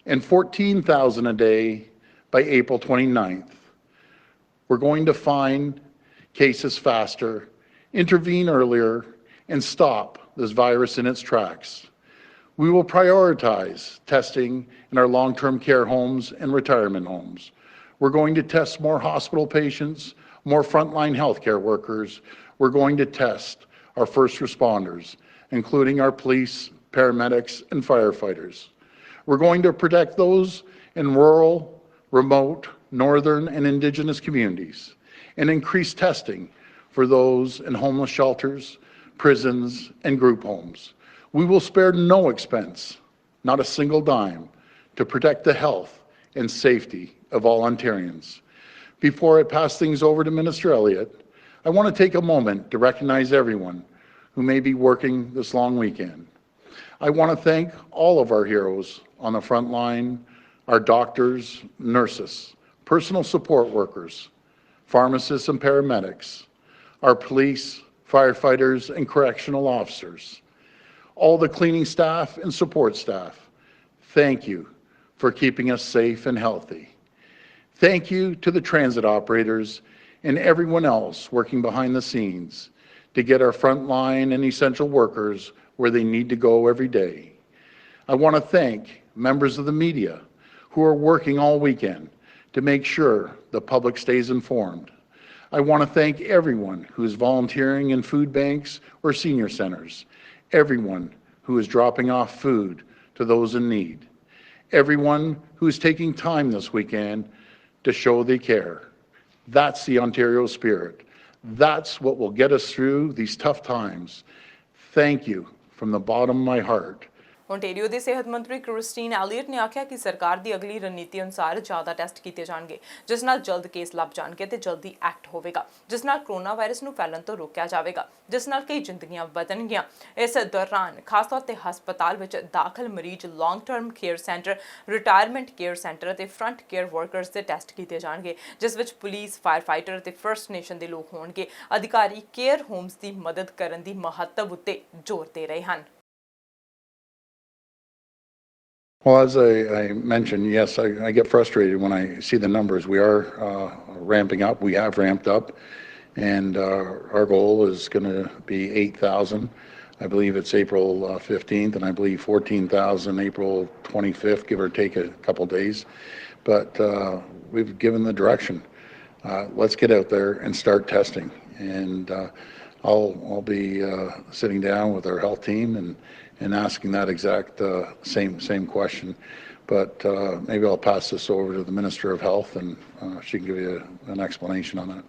and 14,000 a day by April 29th. We're going to find cases faster, intervene earlier, and stop this virus in its tracks. We will prioritize testing in our long-term care homes and retirement homes. We're going to test more hospital patients, more frontline healthcare workers. We're going to test our first responders, including our police, paramedics, and firefighters. We're going to protect those in rural, remote, northern, and Indigenous communities, and increase testing for those in homeless shelters, prisons, and group homes. We will spare no expense, not a single dime, to protect the health and safety of all Ontarians. Before I pass things over to Minister Elliott, I want to take a moment to recognize everyone who may be working this long weekend. I want to thank all of our heroes on the front line, our doctors, nurses, personal support workers, pharmacists and paramedics, our police, firefighters, and correctional officers, all the cleaning staff and support staff. Thank you for keeping us safe and healthy. Thank you to the transit operators and everyone else working behind the scenes to get our frontline and essential workers where they need to go every day. I want to thank members of the media who are working all weekend to make sure the public stays informed. I want to thank everyone who is volunteering in food banks or senior centers, everyone who is dropping off food to those in need, everyone who is taking time this weekend to show they care. That's the Ontario spirit. That's what will get us through these tough times. Thank you from the bottom of my heart. Ontario ਦੀ ਸਿਹਤ ਮੰਤਰੀ Christine Elliot ਨੇ ਆਖਿਆ ਕਿ ਸਰਕਾਰ ਦੀ ਅਗਲੀ ਰਣਨੀਤੀ ਅਨੁਸਾਰ ਜ਼ਿਆਦਾ ਟੈਸਟ ਕੀਤੇ ਜਾਣਗੇ ਜਿਸ ਨਾਲ ਜਲਦ ਕੇਸ ਲੱਭ ਜਾਣਗੇ ਤੇ ਜਲਦੀ ਐਕਟ ਹੋਵੇਗਾ ਜਿਸ ਨਾਲ ਕੋਰੋਨਾ ਵਾਇਰਸ ਨੂੰ ਫੈਲਣ ਤੋਂ ਰੋਕਿਆ ਜਾਵੇਗਾ ਜਿਸ ਨਾਲ ਕਈ ਜ਼ਿੰਦਗੀਆਂ ਬਚਣਗੀਆਂ ਇਸ ਦੌਰਾਨ ਖਾਸ ਤੌਰ ਤੇ ਹਸਪਤਾਲ ਵਿੱਚ ਦਾਖਲ ਮਰੀਜ਼ long term care centre retirement care centre ਅਤੇ ਫਰੰਟ ਕੇਅਰ ਵਰਕਰਸ ਦੇ ਟੈਸਟ ਕੀਤੇ ਜਾਣਗੇ ਜਿਸ ਵਿੱਚ ਪੁਲਿਸ ਫਾਇਰ ਫਾਈਟਰ ਅਤੇ ਫਰਸਟ ਨੇਸ਼ਨ ਦੇ ਲੋਕ ਹੋਣਗੇ ਅਧਿਕਾਰੀ ਕੇਅਰ ਹੋਮਸ ਦੀ ਮਦਦ ਕਰਨ ਦੀ ਮਹੱਤਵ ਉੱਤੇ ਜ਼ੋਰ ਦੇ ਰਹੇ ਹਨ Well, as I mentioned, yes, I get frustrated when I see the numbers. We are ramping up. We have ramped up, and our goal is going to be 8,000. I believe it's April 15th, and I believe 14,000 April 25th, give or take a couple days. But we've given the direction. Let's get out there and start testing. And I'll be sitting down with our health team and asking that exact same question. But maybe I'll pass this over to the Minister of Health and she can give you an explanation on that.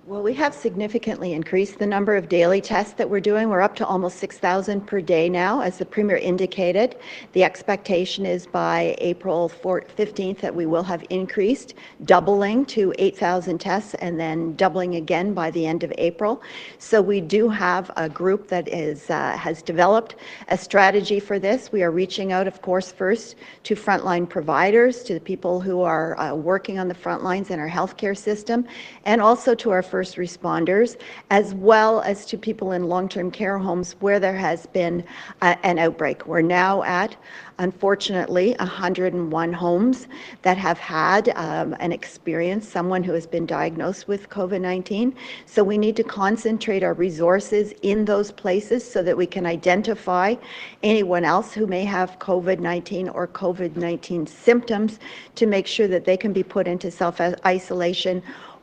Well, we have significantly increased the number of daily tests that we're doing. We're up to almost 6,000 per day now, as the Premier indicated. The expectation is by April 15th that we will have increased, doubling to 8,000 tests and then doubling again by the end of April. So we do have a group that has developed a strategy for this. We are reaching out, of course, first to frontline providers, to the people who are working on the front lines in our healthcare system, and also to our first responders, as well as to people in long-term care homes where there has been an outbreak. We're now at, unfortunately, 101 homes that have had an experience, someone who has been diagnosed with COVID-19. So we need to concentrate our resources in those places so that we can identify anyone else who may have COVID-19 or COVID-19 symptoms to make sure that they can be put into self-isolation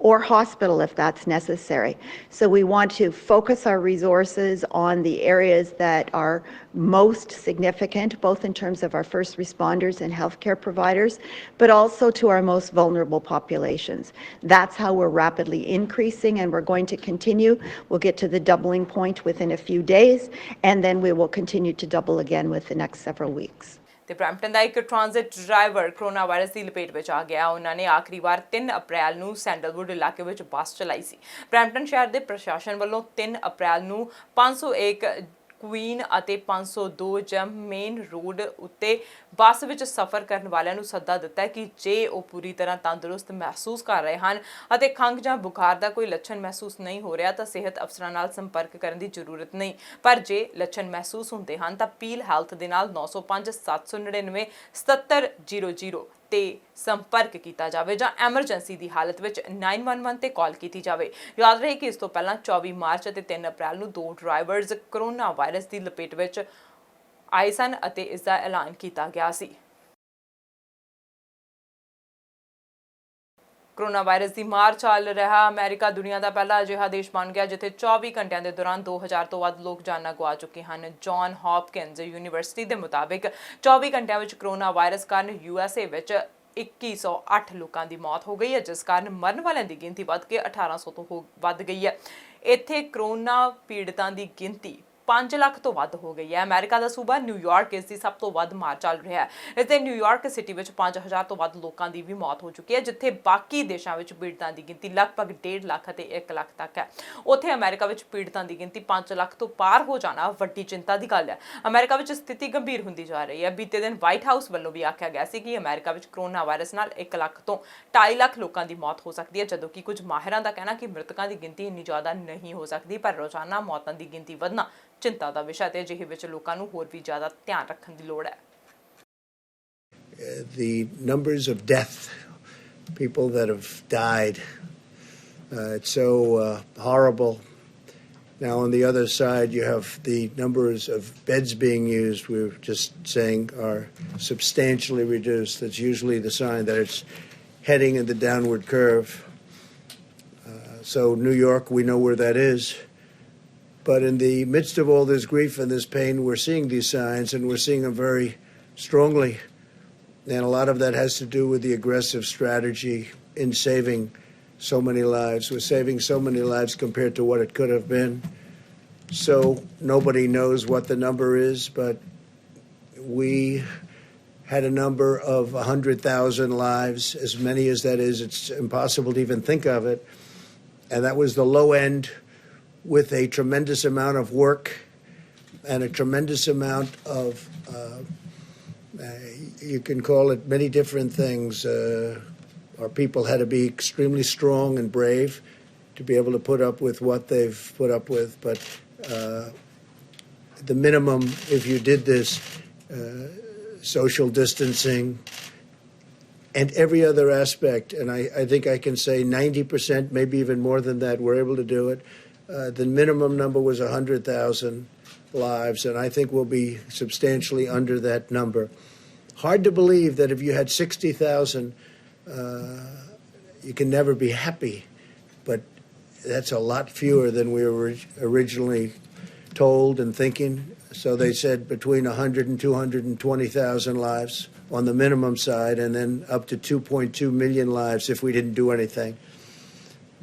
or hospital if that's necessary. So we want to focus our resources on the areas that are most significant, both in terms of our first responders and healthcare providers, but also to our most vulnerable populations. That's how we're rapidly increasing, and we're going to continue. We'll get to the doubling point within a few days, and then we will continue to double again with the next several weeks. ਤੇ Brampton ਦਾ ਇੱਕ transit driver corona virus ਦੀ ਲਪੇਟ ਵਿੱਚ ਆ ਗਿਆ। ਉਹਨਾਂ ਨੇ ਆਖਰੀ ਵਾਰ 3 ਅਪ੍ਰੈਲ ਨੂੰ ਸੈਂਡਲਵੁੱਡ ਇਲਾਕੇ ਵਿੱਚ ਬੱਸ ਚਲਾਈ ਸੀ। ਬਰੈਂਪਟਨ ਸ਼ਹਿਰ ਦੇ ਪ੍ਰਸ਼ਾਸਨ ਵੱਲੋਂ 3 ਅਪ੍ਰੈਲ ਨੂੰ 501 ਕੁਈਨ ਅਤੇ 502 ਜਮ ਮੇਨ ਰੋਡ ਉੱਤੇ ਬੱਸ ਵਿੱਚ ਸਫ਼ਰ ਕਰਨ ਵਾਲਿਆਂ ਨੂੰ ਸੱਦਾ ਦਿੱਤਾ ਕਿ ਜੇ ਉਹ ਪੂਰੀ ਤਰ੍ਹਾਂ ਤੰਦਰੁਸਤ ਮਹਿਸੂਸ ਕਰ ਰਹੇ ਹਨ ਅਤੇ ਖੰਘ ਜਾਂ ਬੁਖਾਰ ਦਾ ਕੋਈ ਲੱਛਣ ਮਹਿਸੂਸ ਨਹੀਂ ਹੋ ਰਿਹਾ ਤਾਂ ਸਿਹਤ ਅਫਸਰਾਂ ਨਾਲ ਸੰਪਰਕ ਕਰਨ ਦੀ ਜ਼ਰੂਰਤ ਨਹੀਂ। ਪਰ ਜੇ ਲੱਛਣ ਮਹਿਸੂਸ ਹੁੰਦੇ ਹਨ ਤਾਂ ਪੀਲ ਹੈਲਥ ਦੇ ਨਾਲ 905 799 7700 ਤੇ ਸੰਪਰਕ ਕੀਤਾ ਜਾਵੇ ਜਾਂ ਐਮਰਜੈਂਸੀ ਦੀ ਹਾਲਤ ਵਿੱਚ 911 ਤੇ ਕਾਲ ਕੀਤੀ ਜਾਵੇ। ਯਾਦ ਰਹੇ ਕਿ ਇਸ ਤੋਂ ਪਹਿਲਾਂ 24 ਮਾਰਚ ਅਤੇ 3 ਅਪ੍ਰੈਲ ਨੂੰ 2 ਡਰਾਈਵਰਸ ਕਰੋਨਾ ਵਾਇਰਸ ਦੀ ਲਪੇਟ ਵਿੱਚ ਆਏ ਸਨ ਅਤੇ ਇਸ ਦਾ ਐਲਾਨ ਕੀਤਾ ਗਿਆ ਸੀ। ਕੋਰੋਨਾ ਵਾਇਰਸ ਦੀ ਮਾਰ ਚੱਲ ਰਿਹਾ ਅਮਰੀਕਾ ਦੁਨੀਆ ਦਾ ਪਹਿਲਾ ਅਜਿਹਾ ਦੇਸ਼ ਬਣ ਗਿਆ ਜਿੱਥੇ 24 ਘੰਟਿਆਂ ਦੇ ਦੌਰਾਨ 2000 ਤੋਂ ਵੱਧ ਲੋਕ ਜਾਨਾਂ ਗਵਾ ਚੁੱਕੇ ਹਨ। ਜੌਨ ਹੌਪਕਿੰਸ ਯੂਨੀਵਰਸਿਟੀ ਦੇ ਮੁਤਾਬਿਕ 24 ਘੰਟਿਆਂ ਵਿੱਚ ਕੋਰੋਨਾ ਵਾਇਰਸ ਕਾਰਨ USA ਵਿੱਚ 2108 ਲੋਕਾਂ ਦੀ ਮੌਤ ਹੋ ਗਈ ਹੈ, ਜਿਸ ਕਾਰਨ ਮਰਨ ਵਾਲਿਆਂ ਦੀ ਗਿਣਤੀ ਵੱਧ ਕੇ 1800 ਤੋਂ ਵੱਧ ਗਈ ਹੈ। ਇੱਥੇ ਕੋਰੋਨਾ ਪੀੜਤਾਂ ਦੀ ਗਿਣਤੀ 5 ਲੱਖ ਤੋਂ ਵੱਧ ਹੋ ਗਈ ਹੈ। ਅਮਰੀਕਾ ਦਾ ਸੂਬਾ ਨਿਊਯਾਰਕ ਇਸ ਦੀ ਸਭ ਤੋਂ ਵੱਧ ਮਾਰ ਚੱਲ ਰਿਹਾ ਹੈ। ਇਸ ਦੇ ਨਿਊਯਾਰਕ ਸਿਟੀ ਵਿੱਚ 5000 ਤੋਂ ਵੱਧ ਲੋਕਾਂ ਦੀ ਵੀ ਮੌਤ ਹੋ ਚੁੱਕੀ ਹੈ, ਜਿੱਥੇ ਬਾਕੀ ਦੇਸ਼ਾਂ ਵਿੱਚ ਪੀੜਤਾਂ ਦੀ ਗਿਣਤੀ ਲਗਭਗ 1.5 ਲੱਖ ਅਤੇ 1 ਲੱਖ ਤੱਕ ਹੈ। ਉੱਥੇ ਅਮਰੀਕਾ ਵਿੱਚ ਪੀੜਤਾਂ ਦੀ ਗਿਣਤੀ 5 ਲੱਖ ਤੋਂ ਪਾਰ ਹੋ ਜਾਣਾ ਵੱਡੀ ਚਿੰਤਾ ਦੀ ਗੱਲ ਹੈ। ਅਮਰੀਕਾ ਵਿੱਚ ਸਥਿਤੀ ਗੰਭੀਰ ਹੁੰਦੀ ਜਾ ਰਹੀ ਹੈ। ਬੀਤੇ ਦਿਨ ਵਾਈਟ ਹਾਊਸ ਵੱਲੋਂ ਵੀ ਆਖਿਆ ਗਿਆ ਸੀ ਕਿ ਅਮਰੀਕਾ ਵਿੱਚ ਕੋਰੋਨਾ ਵਾਇਰਸ ਨਾਲ 1 ਲੱਖ ਤੋਂ 2.5 ਲੱਖ ਲੋਕਾਂ ਦੀ ਮੌਤ ਹੋ ਸਕਦੀ ਹੈ, ਜਦੋਂ ਕਿ ਕੁਝ ਮਾਹਿਰਾਂ ਦਾ ਕਹਿਣਾ ਕਿ ਮ੍ਰਿਤਕਾਂ ਦੀ ਗਿਣਤੀ ਇੰਨੀ ਜ਼ਿਆਦਾ ਨਹੀਂ ਹੋ ਸਕਦੀ, ਪਰ ਰੋਜ਼ਾਨਾ ਮੌਤਾਂ ਦੀ ਗਿਣਤੀ ਵਧਣਾ ਚਿੰਤਾ ਦਾ ਵਿਸ਼ਾ ਤੇ ਅਜਿਹੇ ਵਿੱਚ ਲੋਕਾਂ ਨੂੰ ਹੋਰ ਵੀ ਜ਼ਿਆਦਾ ਧਿਆਨ ਰੱਖਣ ਦੀ ਲੋੜ ਹੈ। The numbers of death, people that have died, it's so horrible. Now on the other side you have the numbers of beds being used, we were just saying, are substantially reduced. That's usually the sign that it's heading in the downward curve. So New York, we know where that is. But in the midst of all this grief and this pain, we're seeing these signs, and we're seeing them very strongly. And a lot of that has to do with the aggressive strategy in saving so many lives. We're saving so many lives compared to what it could have been. So nobody knows what the number is, but we had a number of 100,000 lives. As many as that is, it's impossible to even think of it. And that was the low end, with a tremendous amount of work and a tremendous amount of, you can call it many different things. Our people had to be extremely strong and brave to be able to put up with what they've put up with. But the minimum, if you did this, social distancing and every other aspect, and I think I can say 90%, maybe even more than that, we're able to do it. The minimum number was 100,000 lives, and I think we'll be substantially under that number. Hard to believe that if you had 60,000, you can never be happy, but that's a lot fewer than we were originally told and thinking. So they said between 100 and 220,000 lives on the minimum side, and then up to 2.2 million lives if we didn't do anything.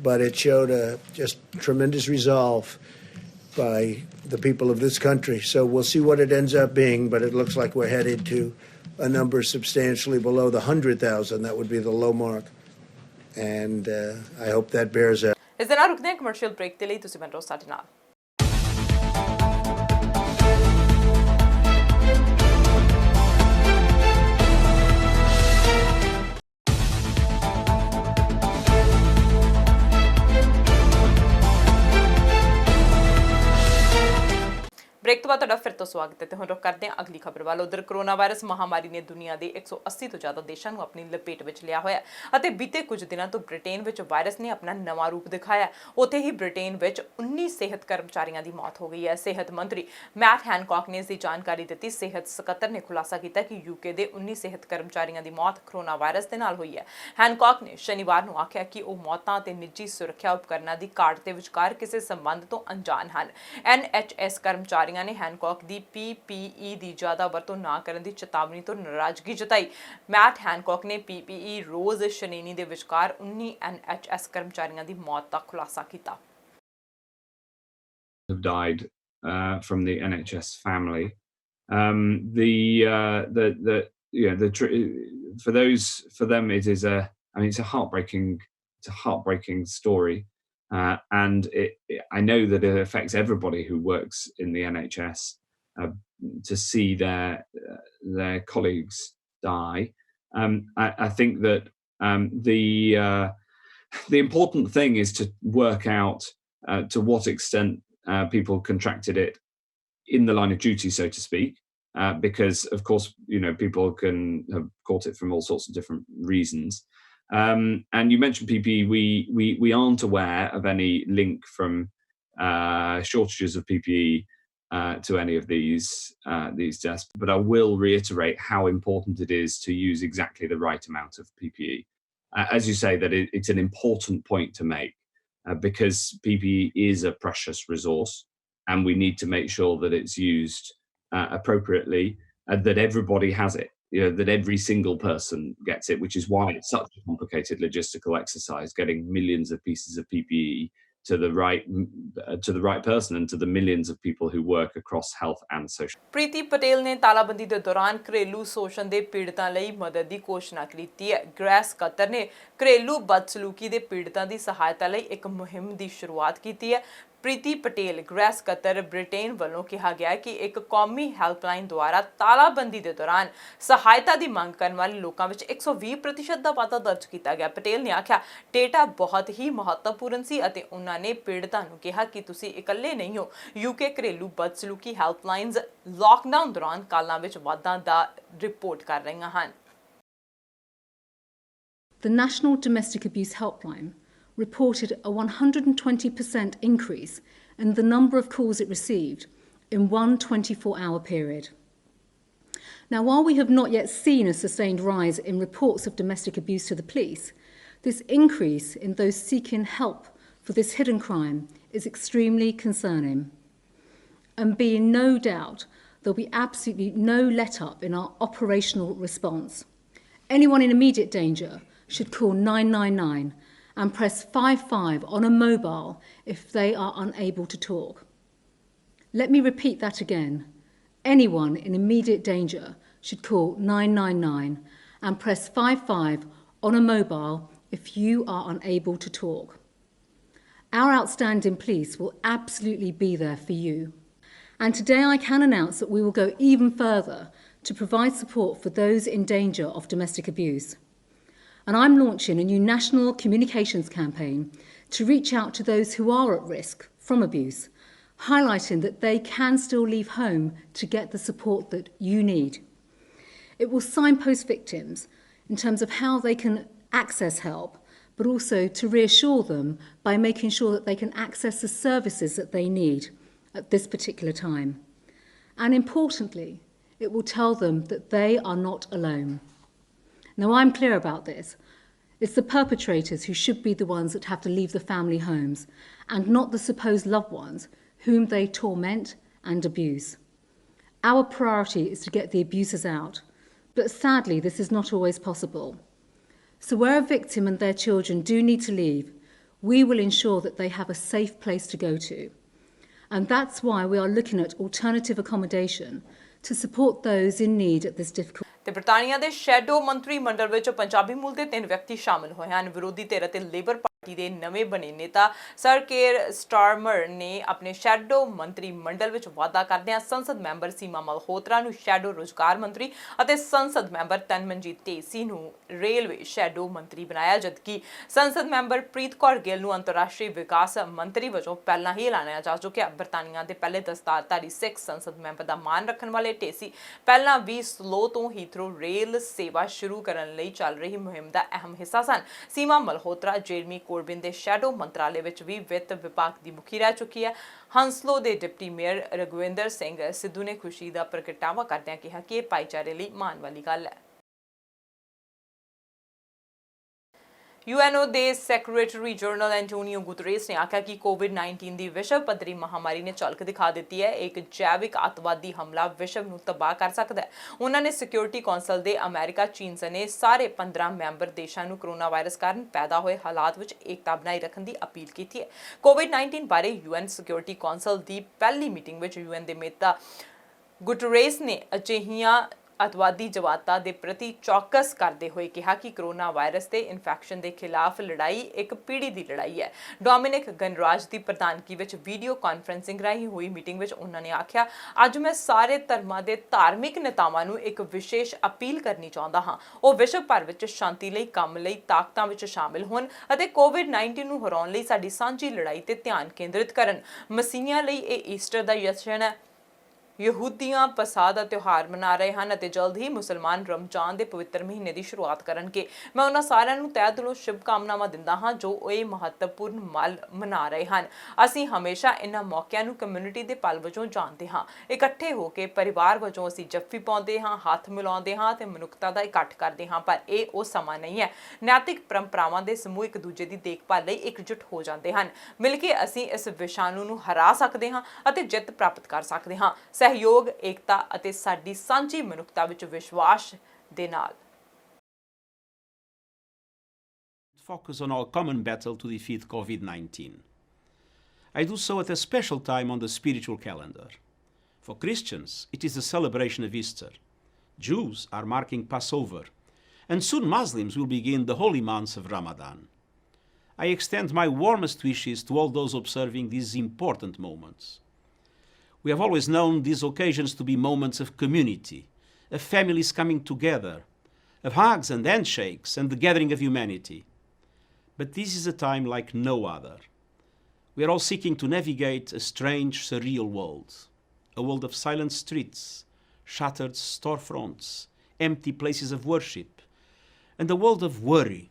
But it showed a just tremendous resolve by the people of this country. So we'll see what it ends up being, but it looks like we're headed to a number substantially below the 100,000. That would be the low mark. And I hope that bears out. ਇਸ ਦੇ ਨਾਲ ਰੁਕਦੇ ਹਾਂ commercial break ਦੇ ਲਈ। ਤੁਸੀਂ ਬਣੇ ਰਹੋ ਸਾਡੇ ਨਾਲ। ਬ੍ਰੇਕ ਤੋਂ ਤੋਂ ਬਾਅਦ ਤੁਹਾਡਾ ਫਿਰ ਤੋਂ ਸਵਾਗਤ ਹੈ ਤੇ ਹੁਣ ਰੁਕ ਕਰਦੇ ਹਾਂ ਅਗਲੀ ਖਬਰ ਵੱਲ। ਉਧਰ ਕੋਰੋਨਾ ਵਾਇਰਸ ਮਹਾਮਾਰੀ ਨੇ ਦੁਨੀਆ ਦੇ 180 ਤੋਂ ਜ਼ਿਆਦਾ ਦੇਸ਼ਾਂ ਨੂੰ ਆਪਣੀ ਲਪੇਟ ਵਿੱਚ ਲਿਆ ਹੋਇਆ ਅਤੇ ਬੀਤੇ ਕੁਝ ਦਿਨਾਂ ਤੋਂ ਬ੍ਰਿਟੇਨ ਵਿੱਚ ਵਾਇਰਸ ਨੇ ਆਪਣਾ ਨਵਾਂ ਰੂਪ ਦਿਖਾਇਆ। ਉੱਥੇ ਹੀ ਬ੍ਰਿਟੇਨ ਵਿੱਚ 19 ਸਿਹਤ ਕਰਮਚਾਰੀਆਂ ਦੀ ਮੌਤ ਹੋ ਗਈ ਹੈ। ਸਿਹਤ ਮੰਤਰੀ ਮੈਟ ਹੈਨਕੌਕ ਨੇ ਇਸ ਦੀ ਜਾਣਕਾਰੀ ਦਿੱਤੀ। ਸਿਹਤ ਸਕੱਤਰ ਨੇ ਖੁਲਾਸਾ ਕੀਤਾ ਕਿ ਯੂਕੇ ਦੇ 19 ਸਿਹਤ ਕਰਮਚਾਰੀਆਂ ਦੀ ਮੌਤ ਕੋਰੋਨਾ ਵਾਇਰਸ ਦੇ ਨਾਲ ਹੋਈ ਹੈ। ਹੈਨਕੌਕ ਨੇ ਸ਼ਨੀਵਾਰ ਨੂੰ ਆਖਿਆ ਕਿ ਉਹ ਮੌਤਾਂ ਤੇ ਨਿੱਜੀ ਸੁਰੱਖਿਆ ਉਪਕਰਨਾਂ ਦੀ ਘਾਟ ਦੇ ਵਿਚਕਾਰ ਕਿਸੇ ਸੰਬੰਧ ਤੋਂ ਅਣਜਾਣ ਹਨ। NHS ਕਰਮਚਾਰੀਆਂ ਨੇ ਹੈਨਕੌਕ ਦੀ PPE ਦੀ ਜ਼ਿਆਦਾ ਵਰਤੋਂ ਨਾ ਕਰਨ ਦੀ ਚੇਤਾਵਨੀ ਤੋਂ ਨਾਰਾਜ਼ਗੀ ਜਤਾਈ। ਮੈਟ ਹੈਨਕੌਕ ਨੇ PPE ਰੋਜ਼ ਸ਼੍ਰੇਣੀ ਦੇ ਵਿਚਕਾਰ 19 NHS ਕਰਮਚਾਰੀਆਂ ਦੀ ਮੌਤ ਦਾ ਖੁਲਾਸਾ ਕੀਤਾ। Have died from the NHS family. For them it is it's a heartbreaking story, and I know that it affects everybody who works in the NHS to see their colleagues die. I think that the important thing is to work out to what extent people contracted it in the line of duty, so to speak, because of course people can have caught it from all sorts of different reasons. And you mentioned PPE. We aren't aware of any link from shortages of PPE to any of these deaths, but I will reiterate how important it is to use exactly the right amount of PPE. As you say, that it's an important point to make, because PPE is a precious resource, and we need to make sure that it's used appropriately, that everybody has it, that every single person gets it, which is why it's such a complicated logistical exercise, getting millions of pieces of PPE to the right person and to the millions of people who work across health and social. Preeti Patel ਨੇ ਤਾਲਾਬੰਦੀ ਦੇ ਦੌਰਾਨ ਘਰੇਲੂ ਸ਼ੋਸ਼ਣ ਦੇ ਪੀੜਤਾਂ ਲਈ ਮਦਦ ਦੀ ਘੋਸ਼ਣਾ ਕੀਤੀ ਹੈ। ਗ੍ਰਹਿ ਸਕੱਤਰ ਨੇ ਘਰੇਲੂ ਬਦਸਲੂਕੀ ਦੇ ਪੀੜਤਾਂ ਦੀ ਸਹਾਇਤਾ ਲਈ ਇੱਕ ਮੁਹਿੰਮ ਦੀ ਸ਼ੁਰੂਆਤ ਕੀਤੀ ਹੈ। ਪ੍ਰੀਤੀ ਪਟੇਲ ਗ੍ਰਹਿ ਸਕੱਤਰ ਬ੍ਰਿਟੇਨ ਵੱਲੋਂ ਕਿਹਾ ਗਿਆ ਕਿ ਇੱਕ ਕੌਮੀ ਹੈਲਪਲਾਈਨ ਦੁਆਰਾ ਤਾਲਾਬੰਦੀ ਦੇ ਦੌਰਾਨ ਸਹਾਇਤਾ ਦੀ ਮੰਗ ਕਰਨ ਵਾਲੇ ਲੋਕਾਂ ਵਿੱਚ 120% ਦਾ ਵਾਧਾ ਦਰਜ ਕੀਤਾ ਗਿਆ। ਪਟੇਲ ਨੇ ਆਖਿਆ ਡੇਟਾ ਬਹੁਤ ਹੀ ਮਹੱਤਵਪੂਰਨ ਸੀ ਅਤੇ ਉਹਨਾਂ ਨੇ ਪੀੜਤਾਂ ਨੂੰ ਕਿਹਾ ਕਿ ਤੁਸੀਂ ਇਕੱਲੇ ਨਹੀਂ ਹੋ। UK ਘਰੇਲੂ ਬਦਸਲੂਕੀ ਹੈਲਪਲਾਈਨਸ ਲਾਕਡਾਊਨ ਦੌਰਾਨ ਕਾਲਾਂ ਵਿੱਚ ਵਾਧਾ ਦਾ ਰਿਪੋਰਟ ਕਰ ਰਹੀਆਂ ਹਨ। The National Domestic Abuse Helpline reported a 120% increase in the number of calls it received in one 24-hour period. Now, while we have not yet seen a sustained rise in reports of domestic abuse to the police, this increase in those seeking help for this hidden crime is extremely concerning. And be in no doubt, there'll be absolutely no let-up in our operational response. Anyone in immediate danger should call 999 and press 55 on a mobile if they are unable to talk. Let me repeat that again. Anyone in immediate danger should call 999 and press 55 on a mobile if you are unable to talk. Our outstanding police will absolutely be there for you. And today I can announce that we will go even further to provide support for those in danger of domestic abuse. And I'm launching a new national communications campaign to reach out to those who are at risk from abuse, highlighting that they can still leave home to get the support that you need. It will signpost victims in terms of how they can access help, but also to reassure them by making sure that they can access the services that they need at this particular time. And importantly, it will tell them that they are not alone. Now, I'm clear about this. It's the perpetrators who should be the ones that have to leave the family homes, and not the supposed loved ones whom they torment and abuse. Our priority is to get the abusers out, but sadly this is not always possible. So where a victim and their children do need to leave, we will ensure that they have a safe place to go to. And that's why we are looking at alternative accommodation to support those in need at this difficult. ਤੇ Britannia ਦੇ shadow ਮੰਤਰੀ ਮੰਡਲ ਵਿੱਚ ਪੰਜਾਬੀ ਮੂਲ ਦੇ 3 ਵਿਅਕਤੀ ਸ਼ਾਮਲ ਹੋਏ ਹਨ। ਵਿਰੋਧੀ ਧਿਰ ਅਤੇ ਲੇਬਰ पार्टी के नवे बने नेता सर केयर स्टारमर ने अपने शैडो मंत्री मंडल विच वाधा करदिआं संसद मैंबर सीमा मल्होत्रा नूं शैडो रोजगार मंत्री अते संसद मैंबर तनमनजीत ढेसी नूं रेलवे शैडो मंत्री बनाया, जबकि संसद मैंबर प्रीत कौर गिल नूं अंतरराष्ट्रीय विकास मंत्री वजों पहला ही ऐलानिया जा चुकिया। बरतानिया के पहले दस्तारधारी सिख संसद मैंबर का मान रखने वाले ढेसी पहला भी स्लो तो हीथरो रेल सेवा शुरू करने लई चल रही मुहिम का अहम हिस्सा सन। सीमा मल्होत्रा जेरमी कोरबिन के शैडो मंत्रालय विच भी वित्त विभाग की मुखी रह चुकी है। हंसलो के डिप्टी मेयर रघुविंदर सिंह सिद्धू ने खुशी का प्रगटावा करदिआं कहा कि यह भाईचारे लई मान वाली गल है। यूएनओ के सैक्रटरी जनरल एंटोनियो गुतरेस ने आख्या कि COVID-19 की विश्व पद्धरी महामारी ने झलक दिखा दी है, एक जैविक अतवादी हमला विश्व को तबाह कर सकता है। उन्होंने सिक्योरिटी कौंसल के अमेरिका, चीन सने सारे 15 मैंबर देशों को कोरोना वायरस कारण पैदा हुए हालात में एकता बनाई रखने की अपील की है। COVID-19 बारे यूएन सिक्योरिटी कौंसल की पहली मीटिंग में यूएन के नेता गुतरेस ने अजिहियां अतवादी जमातां दे प्रति चौकस करते हुए कहा कि कोरोना वायरस के इन्फैक्शन के खिलाफ लड़ाई एक पीढ़ी की लड़ाई है। डोमिनिक गणराज की प्रधानगी में वीडियो कॉन्फ्रेंसिंग राही हुई मीटिंग में उन्होंने आख्या, अज मैं सारे धर्मां दे धार्मिक नेतावां नूं एक विशेष अपील करनी चाहता हाँ, वो विश्व भर में शांति लई काम लई ताकतां विच शामिल होण अते COVID-19 नूं हराउण लई साडी सांझी लड़ाई ते ध्यान केंद्रित करन। मसीहियां लई इह ईस्टर दा जशन है। यहूदियां पसाह का त्यौहार मना रहे हैं और जल्द ही मुसलमान रमजान के पवित्र महीने की शुरुआत करनगे। मैं उन्होंने सारिਆਂ ਨੂੰ तह दिलों शुभकामनावां दिंदा हाँ जो ये महत्वपूर्ण मल मना रहे हैं। असीं हमेशा इन्हां मौक़िਆਂ ਨੂੰ कम्यूनिटी के पल वजों जानते हाँ। इकट्ठे होकर परिवार वजों असीं जफ्फी पाउंदे हाँ, हथ मिलाउंदे हाँ ते मनुखता का इकट्ठ करते हाँ, पर यह वो समा नहीं है। नैतिक परंपरावां के समूह एक दूजे की देखभाल लई एकजुट हो जाते हैं। मिलके असीं इस विषाणु ਨੂੰ हरा सकते हाँ अते जित प्राप्त कर सकते हाँ। सहयोग, एकता अते साडी सांझी मनुखता विच विश्वास दे नाल। Focus on our common battle to defeat COVID-19. I do so at a special time on the spiritual calendar. For Christians, it is the celebration of Easter. Jews are marking Passover, and soon Muslims will begin the holy months of Ramadan. I extend my warmest wishes to all those observing these important moments. We have always known these occasions to be moments of community, of families coming together, of hugs and handshakes and the gathering of humanity. But this is a time like no other. We are all seeking to navigate a strange, surreal world, a world of silent streets, shuttered storefronts, empty places of worship, and a world of worry.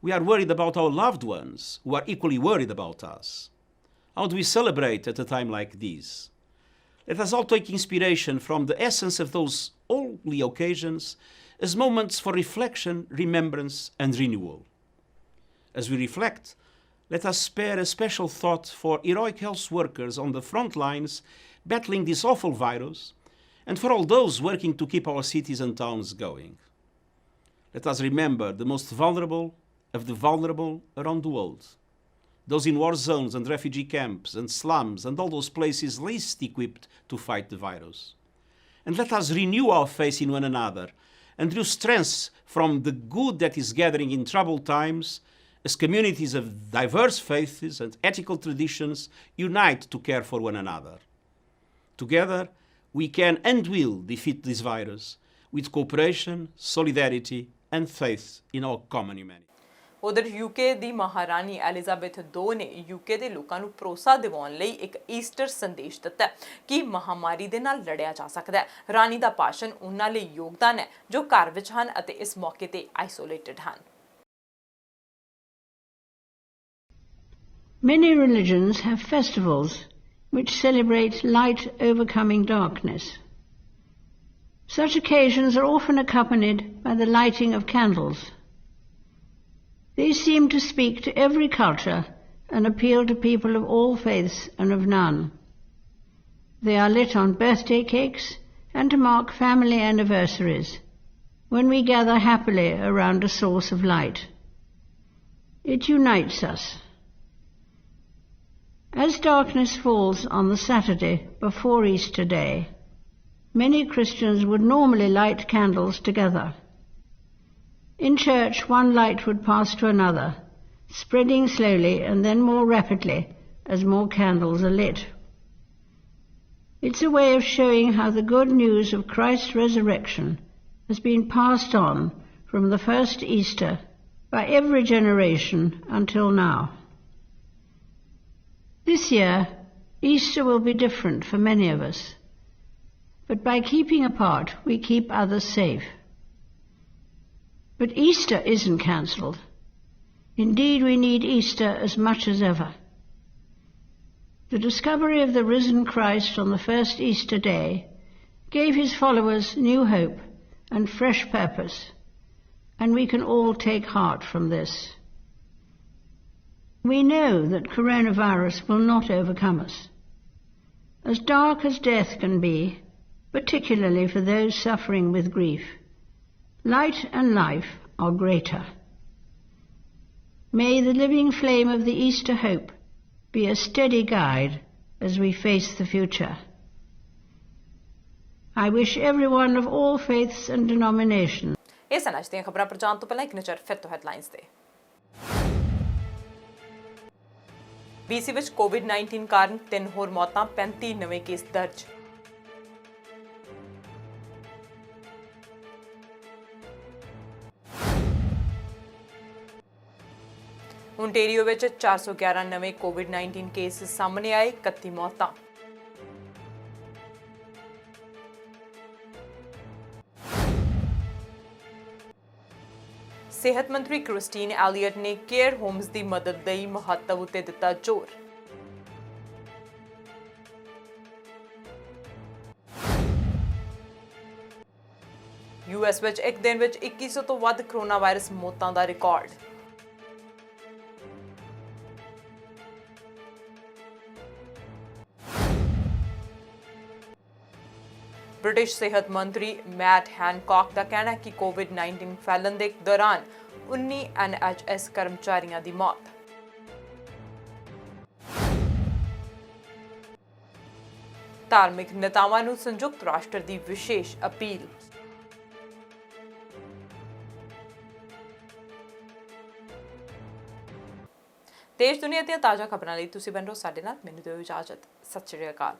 We are worried about our loved ones, who are equally worried about us. How do we celebrate at a time like this? Let us all take inspiration from the essence of those holy occasions as moments for reflection, remembrance, and renewal. As we reflect, let us spare a special thought for heroic health workers on the front lines battling this awful virus, and for all those working to keep our cities and towns going. Let us remember the most vulnerable of the vulnerable around the world. Those in war zones and refugee camps and slums and all those places least equipped to fight the virus. And let us renew our faith in one another and draw strength from the good that is gathering in troubled times as communities of diverse faiths and ethical traditions unite to care for one another. Together, we can and will defeat this virus with cooperation, solidarity, and faith in our common humanity. उधर UK की महारानी Elizabeth II ने UK के लोगों को भरोसा दिवाउण लई एक ईस्टर संदेश दिता कि महामारी दे नाल लड़िया जा सकता है। रानी का भाषण उन्हां लई योगदान है जो घर विच हन अते इस मौके ते आइसोलेटेड हन। Many religions have festivals which celebrate light overcoming darkness. Such occasions are often accompanied by the lighting of candles. These seem to speak to every culture and appeal to people of all faiths and of none. They are lit on birthday cakes and to mark family anniversaries, when we gather happily around a source of light. It unites us. As darkness falls on the Saturday before Easter Day, many Christians would normally light candles together. In church, one light would pass to another, spreading slowly and then more rapidly as more candles are lit. It's a way of showing how the good news of Christ's resurrection has been passed on from the first Easter by every generation until now. This year, Easter will be different for many of us, but by keeping apart, we keep others safe. But Easter isn't cancelled. Indeed, we need Easter as much as ever. The discovery of the risen Christ on the first Easter day gave his followers new hope and fresh purpose, and we can all take heart from this. We know that coronavirus will not overcome us. As dark as death can be, particularly for those suffering with grief, light and life are greater. May the living flame of the Easter hope be a steady guide as we face the future. I wish everyone of all faiths and denominations. ਇਹ ਸਨ ਅੱਜ ਦੀਆਂ ਖਬਰਾਂ ਪਰ ਜਾਣ ਤੋਂ ਪਹਿਲਾਂ ਇੱਕ ਨਜ਼ਰ ਫਿਰ ਤੋਂ ਹੈਡਲਾਈਨਸ ਤੇ। BC ਵਿੱਚ COVID-19 ਕਾਰਨ 3 ਹੋਰ ਮੌਤਾਂ, 35 ਨਵੇਂ ਕੇਸ ਦਰਜ। ਓਨਟਾਰੀਓ ਵਿੱਚ 411 ਨਵੇਂ COVID-19 ਕੇਸ ਸਾਹਮਣੇ ਆਏ, 31 ਮੌਤਾਂ। ਸਿਹਤ ਮੰਤਰੀ ਕ੍ਰਿਸਟੀਨ ਐਲੀਅਟ ਨੇ ਕੇਅਰ ਹੋਮਸ ਦੀ ਮਦਦ ਲਈ ਮਹੱਤਵ ਉੱਤੇ ਦਿੱਤਾ ਜ਼ੋਰ। US ਵਿੱਚ ਇੱਕ ਦਿਨ ਵਿੱਚ 2100 ਤੋਂ ਵੱਧ ਕਰੋਨਾ ਵਾਇਰਸ ਮੌਤਾਂ ਦਾ ਰਿਕਾਰਡ। ਬ੍ਰਿਟਿਸ਼ ਸਿਹਤ ਮੰਤਰੀ ਮੈਟ ਹੈਨਕੌਕ ਦਾ ਕਹਿਣਾ ਹੈ ਕਿ COVID-19 ਫੈਲਣ ਦੇ ਦੌਰਾਨ 19 NHS ਕਰਮਚਾਰੀਆਂ ਦੀ ਮੌਤ। ਧਾਰਮਿਕ ਨੇਤਾਵਾਂ ਨੂੰ ਸੰਯੁਕਤ ਰਾਸ਼ਟਰ ਦੀ ਵਿਸ਼ੇਸ਼ ਅਪੀਲ। ਦੇਸ਼ ਦੁਨੀਆ ਦੀਆਂ ਤਾਜ਼ਾ ਖਬਰਾਂ ਲਈ ਤੁਸੀਂ ਬਣੇ ਰਹੋ ਸਾਡੇ ਨਾਲ। ਮੈਨੂੰ ਦਿਓ ਇਜਾਜ਼ਤ। ਸਤਿ ਸ਼੍ਰੀ ਅਕਾਲ।